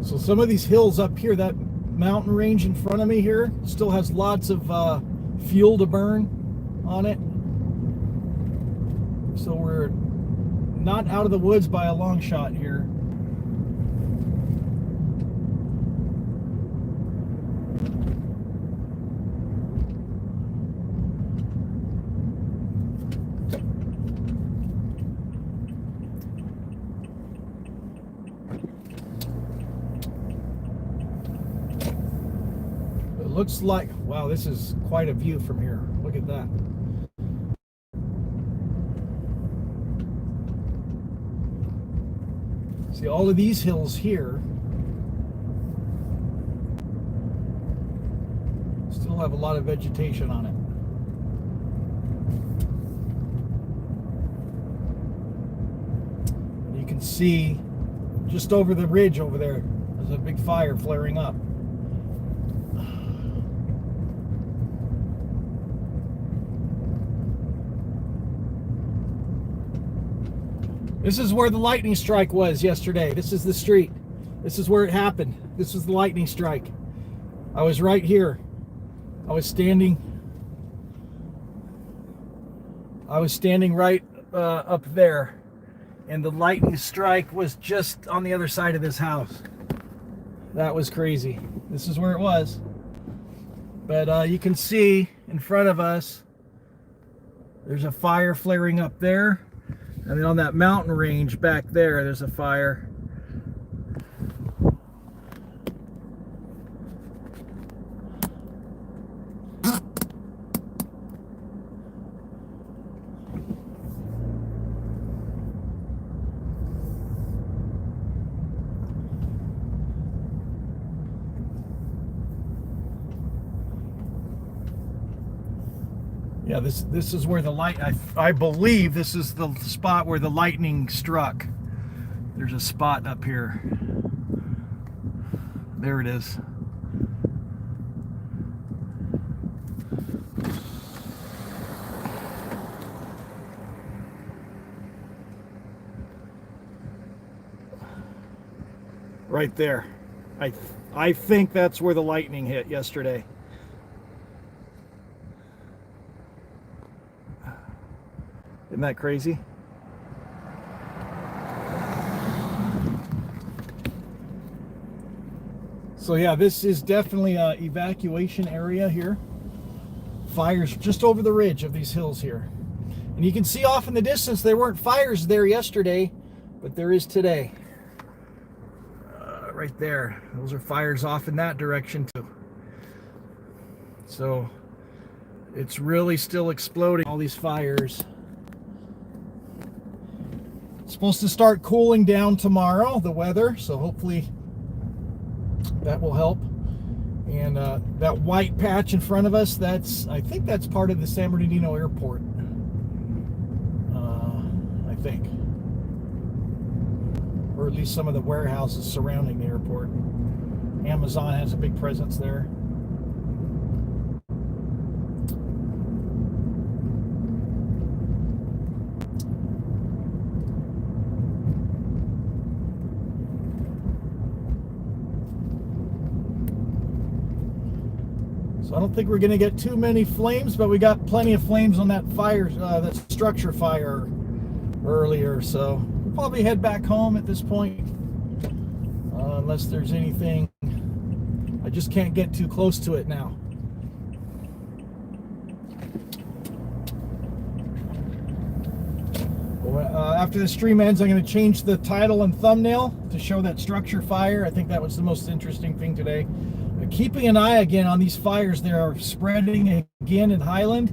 A: So some of these hills up here, that mountain range in front of me here, still has lots of fuel to burn on it. So we're not out of the woods by a long shot here. looks like, wow, this is quite a view from here. Look at that. See all of these hills here still have a lot of vegetation on it. And you can see just over the ridge over there, there's a big fire flaring up. This is where the lightning strike was yesterday. This is the street. This is where it happened. This was the lightning strike. I was right here. I was standing right up there, and the lightning strike was just on the other side of this house. That was crazy. This is where it was. But you can see in front of us, there's a fire flaring up there. And then on that mountain range back there, there's a fire. Yeah, this is where the light, I believe this is the spot where the lightning struck. There's a spot up here. There it is. Right there. I think that's where the lightning hit yesterday. Isn't that crazy? So yeah, this is definitely an evacuation area here. Fires just over the ridge of these hills here. And you can see off in the distance, there weren't fires there yesterday, but there is today. Right there. Those are fires off in that direction too. So it's really still exploding, all these fires. It's supposed to start cooling down tomorrow, the weather, so hopefully that will help. And that white patch in front of us, I think that's part of the San Bernardino Airport. I think. Or at least some of the warehouses surrounding the airport. Amazon has a big presence there. So I don't think we're going to get too many flames, but we got plenty of flames on that fire, that structure fire earlier. So we'll probably head back home at this point, unless there's anything. I just can't get too close to it now. After the stream ends, I'm going to change the title and thumbnail to show that structure fire. I think that was the most interesting thing today. Keeping an eye again on these fires. They are spreading again in Highland.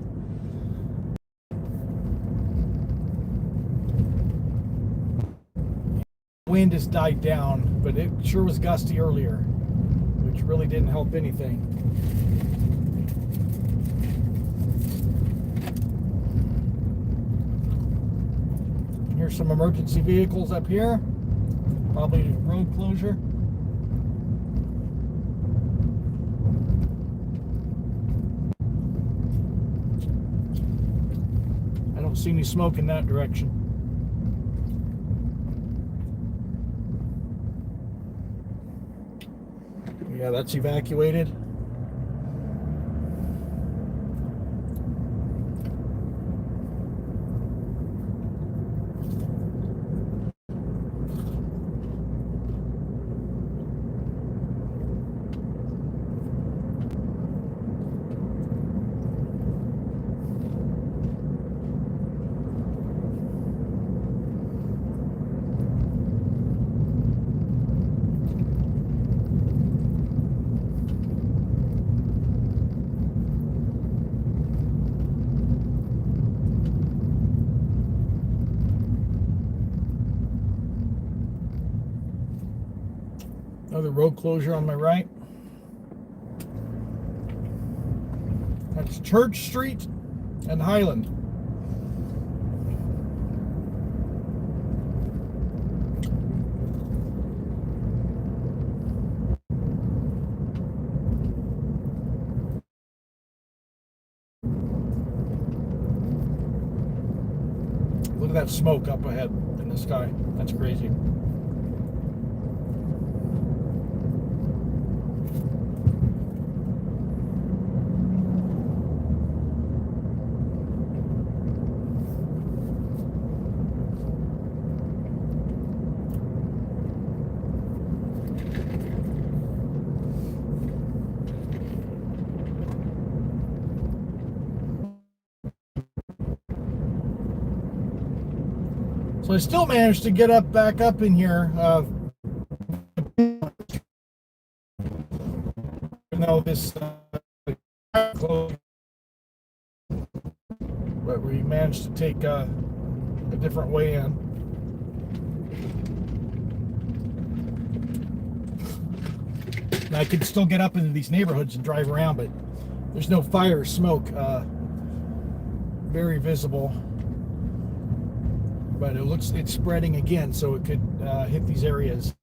A: Wind has died down, but it sure was gusty earlier, which really didn't help anything. Here's some emergency vehicles up here. Probably road closure. I don't see any smoke in that direction. Yeah, that's evacuated. Another road closure on my right. That's Church Street and Highland. Look at that smoke up ahead in the sky. That's crazy. So I still managed to get back up in here, even though this closed, but we managed to take a different way in. And I could still get up into these neighborhoods and drive around, but there's no fire or smoke very visible. But it's spreading again, so it could hit these areas.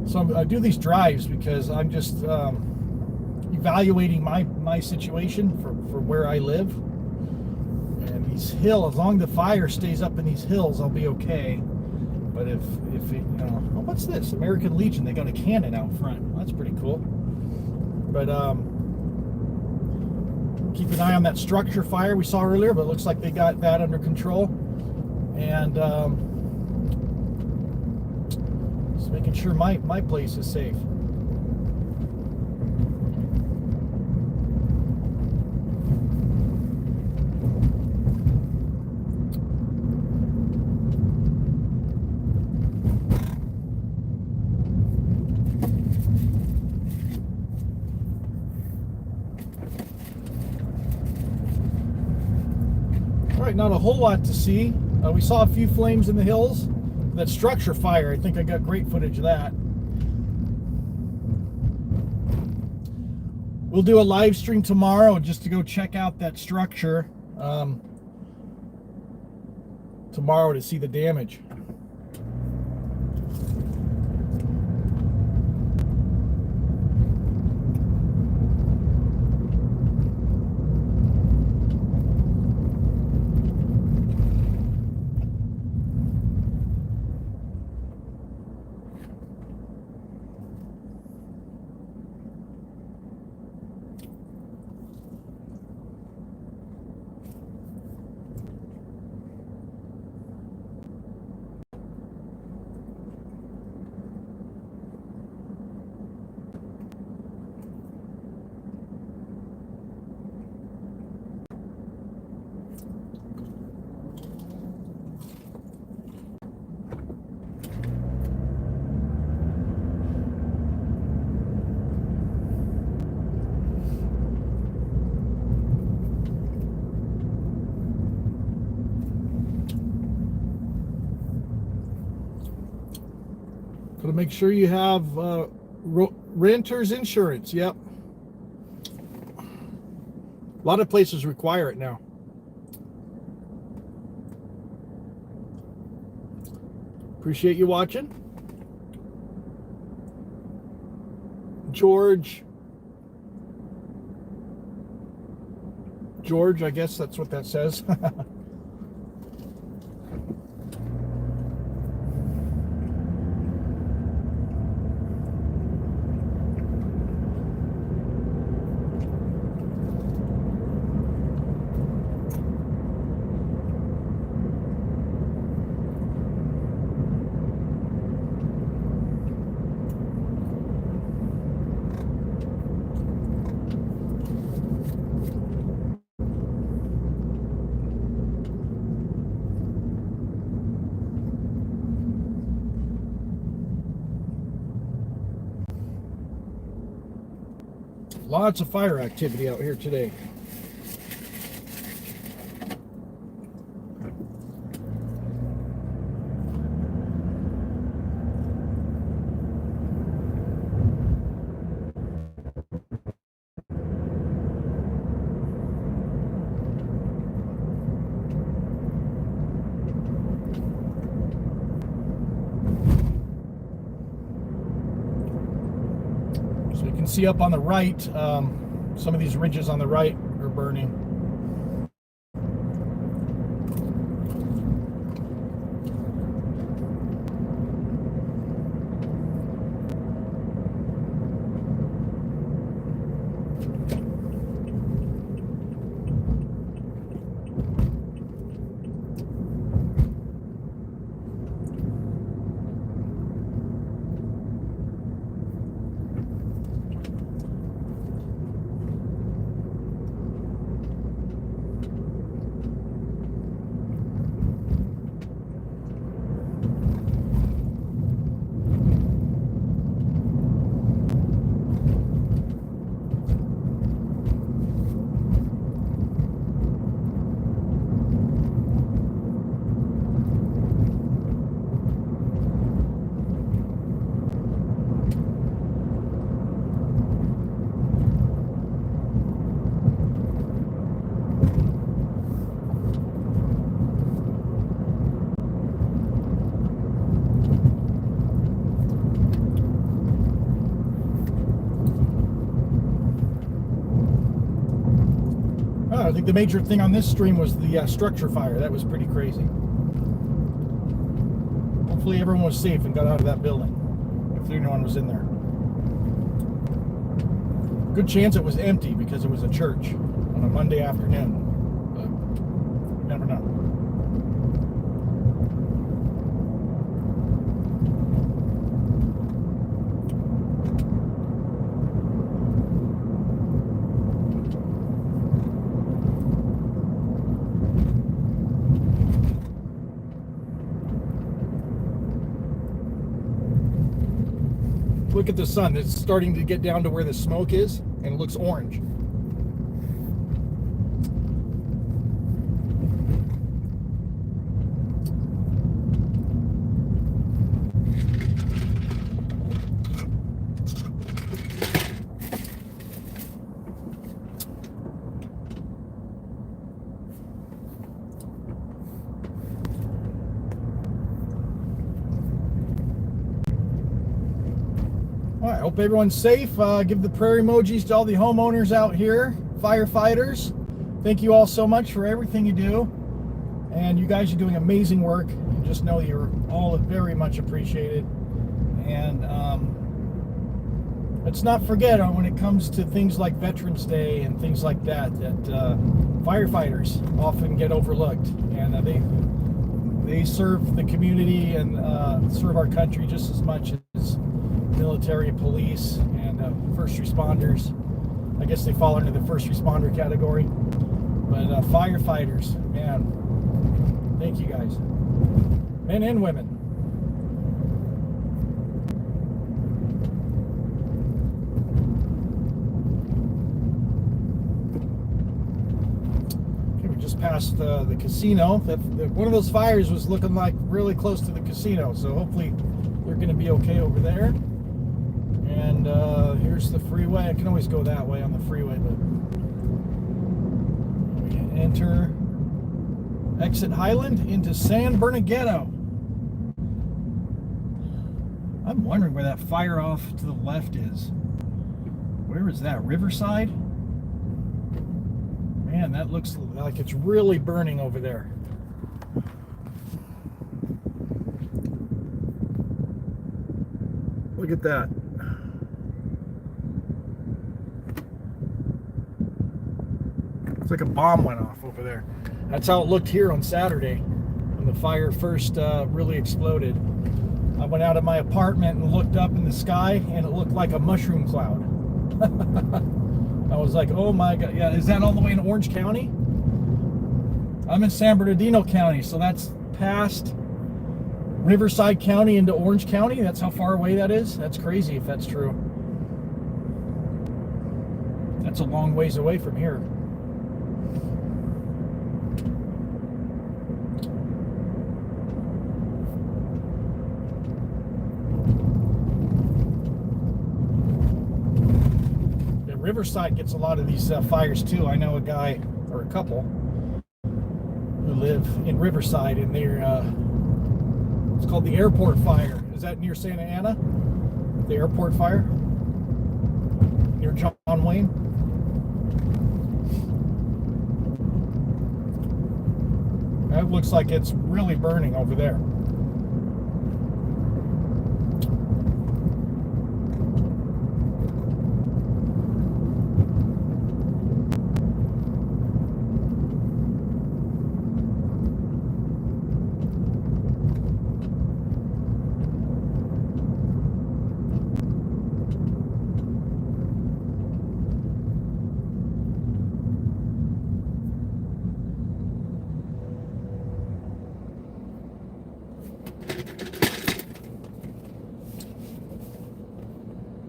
A: So I do these drives because I'm just evaluating my situation for where I live, and these hills, as long as the fire stays up in these hills, I'll be okay. But if it, oh, what's this? American Legion, they got a cannon out front. Well, that's pretty cool. But keep an eye on that structure fire we saw earlier, but it looks like they got that under control. And just making sure my place is safe. Not a whole lot to see. We saw a few flames in the hills. That structure fire, I think I got great footage of that. We'll do a live stream tomorrow just to go check out that structure tomorrow to see the damage. Got to make sure you have renter's insurance. Yep. A lot of places require it now. Appreciate you watching. George, I guess that's what that says. Lots of fire activity out here today. So you can see up on the right, some of these ridges on the right are burning. I think the major thing on this stream was the structure fire. That was pretty crazy. Hopefully everyone was safe and got out of that building, if anyone was in there. Good chance it was empty because it was a church on a Monday afternoon. But never know. Look at the sun. It's starting to get down to where the smoke is, and it looks orange. All right, hope everyone's safe. Give the prayer emojis to all the homeowners out here, firefighters. Thank you all so much for everything you do. And you guys are doing amazing work. And just know you're all very much appreciated. And let's not forget when it comes to things like Veterans Day and things like that, that firefighters often get overlooked. And they serve the community and serve our country just as much as military, police, and first responders. I guess they fall under the first responder category. But firefighters, man, thank you guys. Men and women. Okay, we just passed the casino. One of those fires was looking like really close to the casino, so hopefully they're going to be okay over there. And here's the freeway. I can always go that way on the freeway, but we can enter, exit Highland into San Bernardino. I'm wondering where that fire off to the left is. Where is that? Riverside? Man, that looks like it's really burning over there. Look at that. It's like a bomb went off over there. That's how it looked here on Saturday when the fire first really exploded. I went out of my apartment and looked up in the sky, and it looked like a mushroom cloud. I was like, oh my God. Yeah, is that all the way in Orange County? I'm in San Bernardino County, so that's past Riverside County into Orange County. That's how far away that is. That's crazy if that's true. That's a long ways away from here. The Riverside gets a lot of these fires too. I know a guy or a couple who live in Riverside, and they're it's called the Airport Fire. Is that near Santa Ana? The Airport Fire near John Wayne. That looks like it's really burning over there.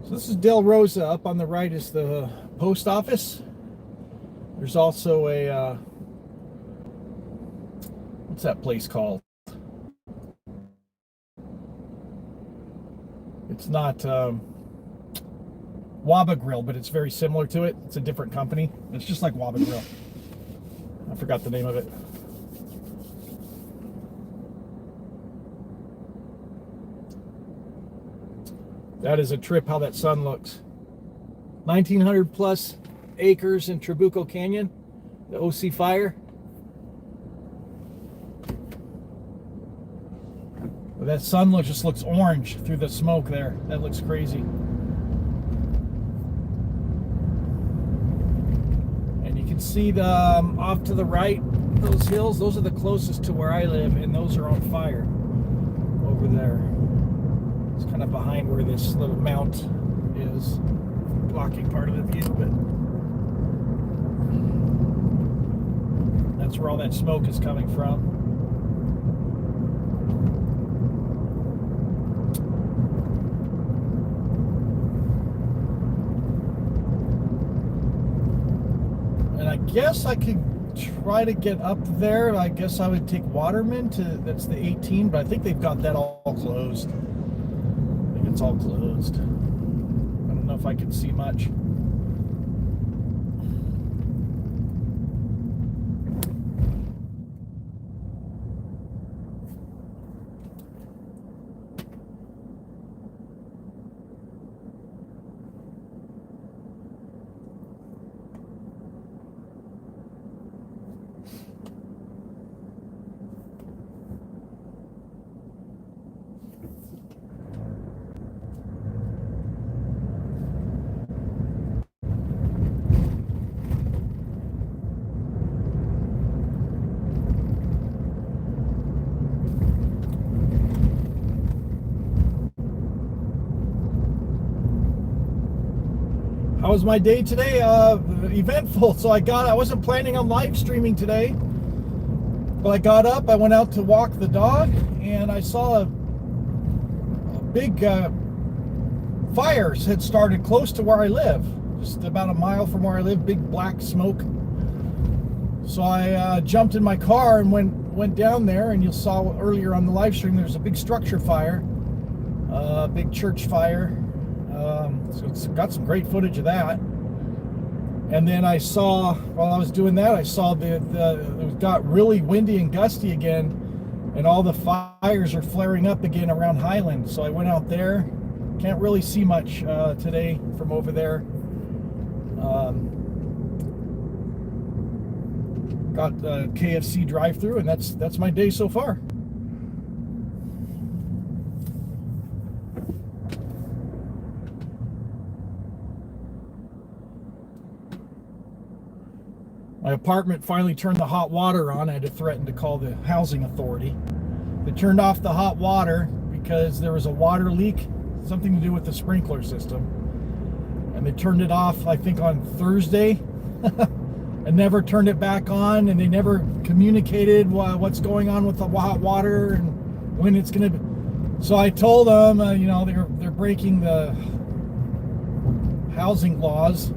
A: So this is Del Rosa. Up on the right is the post office. There's also a, what's that place called? It's not Waba Grill, but it's very similar to it. It's a different company. It's just like Waba Grill. I forgot the name of it. That is a trip how that sun looks. 1,900 plus acres in Trabuco Canyon, the OC fire. But that sun just looks orange through the smoke there. That looks crazy. And you can see the off to the right, those hills, those are the closest to where I live, and those are on fire over there. It's kind of behind where this little mount is, blocking part of the view, but that's where all that smoke is coming from. And I guess I could try to get up there. I guess I would take Waterman to, that's the 18, but I think they've got that all closed. It's all closed. I don't know if I can see much. How was my day today? Eventful. So I wasn't planning on live streaming today, but I got up, I went out to walk the dog, and I saw a big fires had started close to where I live, just about a mile from where I live, big black smoke. So I jumped in my car and went down there, and you saw earlier on the live stream, there's a big structure fire, big church fire. So it's got some great footage of that. And then I saw, while I was doing that, I saw it got really windy and gusty again, and all the fires are flaring up again around Highland. So I went out there. Can't really see much today from over there. Got a KFC drive-through, and that's my day so far. My apartment finally turned the hot water on. I had to threaten to call the housing authority. They turned off the hot water because there was a water leak, something to do with the sprinkler system. And they turned it off, I think, on Thursday and never turned it back on, and they never communicated what's going on with the hot water and when it's going to be. So I told them, you know, they're breaking the housing laws.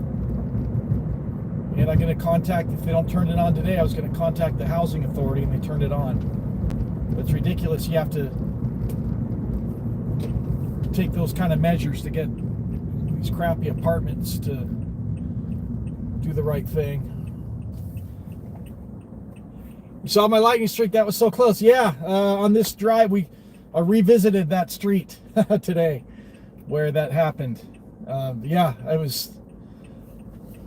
A: And I'm going to contact, if they don't turn it on today, I was going to contact the housing authority, and they turned it on. It's ridiculous. You have to take those kind of measures to get these crappy apartments to do the right thing. You saw my lightning streak? That was so close. Yeah, on this drive, I revisited that street today where that happened. Yeah,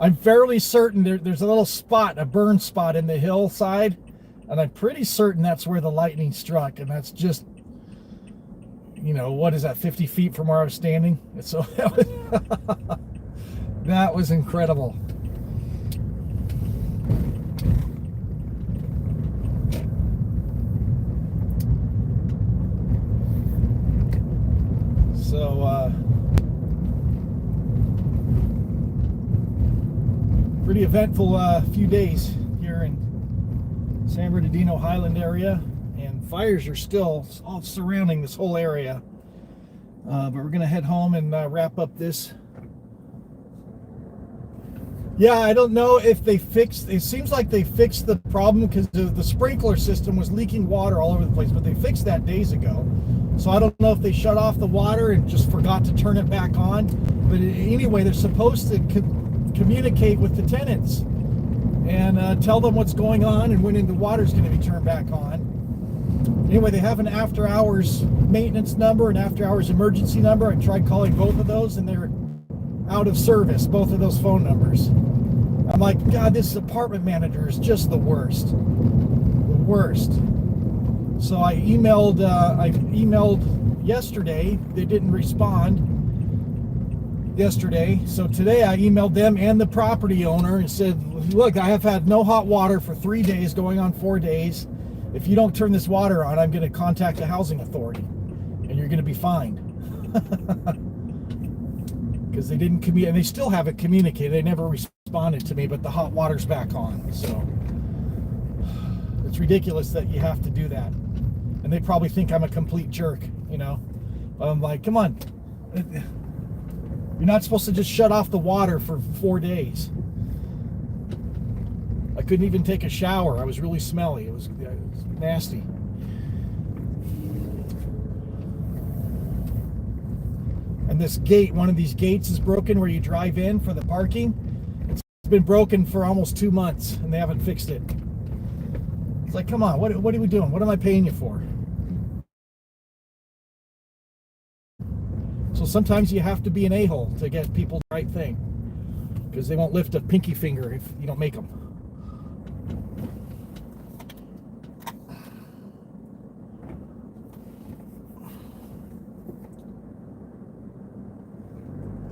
A: I'm fairly certain there's a little spot, a burn spot in the hillside, and I'm pretty certain that's where the lightning struck, and that's just, you know, what is that, 50 feet from where I was standing? So that was incredible. So, pretty eventful few days here in San Bernardino Highland area, and fires are still all surrounding this whole area. But we're gonna head home and wrap up this. Yeah, I don't know if they fixed, it seems like they fixed the problem because the sprinkler system was leaking water all over the place, but they fixed that days ago. So I don't know if they shut off the water and just forgot to turn it back on. But anyway, they're supposed to communicate with the tenants and tell them what's going on and when the water's going to be turned back on. Anyway, they have an after hours maintenance number, an after hours emergency number. I tried calling both of those and they're out of service, both of those phone numbers. I'm like, God, this apartment manager is just the worst. The worst. So I emailed yesterday. They didn't respond yesterday. So today I emailed them and the property owner and said, look, I have had no hot water for 3 days, going on 4 days. If you don't turn this water on, I'm going to contact the housing authority and you're going to be fined. Because they didn't communicate, and they still haven't communicated. They never responded to me, but the hot water's back on. So it's ridiculous that you have to do that. And they probably think I'm a complete jerk, you know. But I'm like, come on. You're not supposed to just shut off the water for 4 days. I couldn't even take a shower. I was really smelly. It was nasty. And this gate, one of these gates is broken where you drive in for the parking. It's been broken for almost 2 months and they haven't fixed it. It's like, come on, what are we doing? What am I paying you for? So sometimes you have to be an a-hole to get people the right thing, because they won't lift a pinky finger if you don't make them.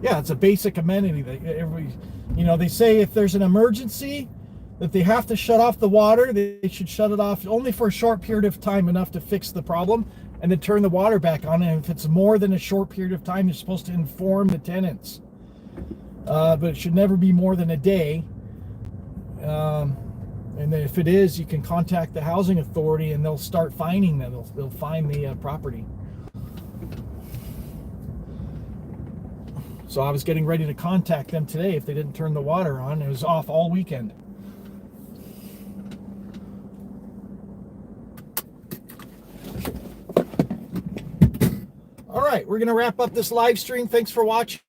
A: Yeah, it's a basic amenity that everybody, you know, they say if there's an emergency that they have to shut off the water, they should shut it off only for a short period of time, enough to fix the problem, and then turn the water back on. And if it's more than a short period of time, you're supposed to inform the tenants. But it should never be more than a day. And then if it is, you can contact the housing authority and they'll start fining them. They'll fine the property. So I was getting ready to contact them today if they didn't turn the water on. It was off all weekend. All right, we're going to wrap up this live stream. Thanks for watching.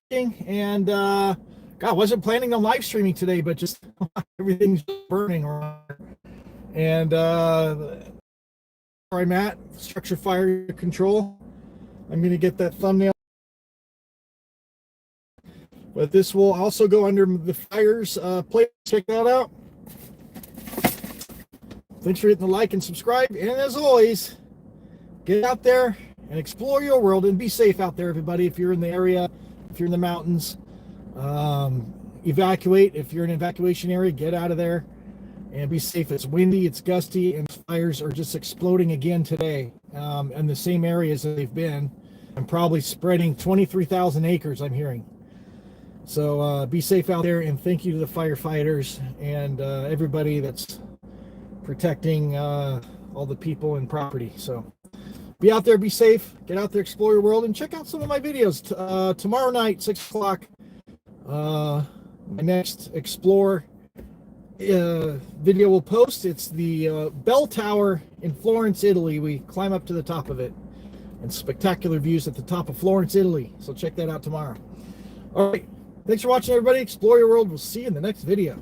A: And God, I wasn't planning on live streaming today, but just everything's burning around. And where I'm at, structure fire control. I'm going to get that thumbnail. But this will also go under the fires play. Check that out. Thanks for hitting the like and subscribe. And as always, get out there and explore your world and be safe out there, everybody. If you're in the area, if you're in the mountains, evacuate. If you're in an evacuation area, get out of there and be safe. It's windy, it's gusty, and fires are just exploding again today in the same areas that they've been. I'm probably spreading 23,000 acres, I'm hearing. So be safe out there, and thank you to the firefighters and everybody that's protecting all the people and property. So be out there, be safe, get out there, explore your world, and check out some of my videos. Tomorrow night, 6 o'clock, my next Explore video we'll post. It's the bell tower in Florence, Italy. We climb up to the top of it, and spectacular views at the top of Florence, Italy. So check that out tomorrow. All right, thanks for watching, everybody. Explore your world. We'll see you in the next video.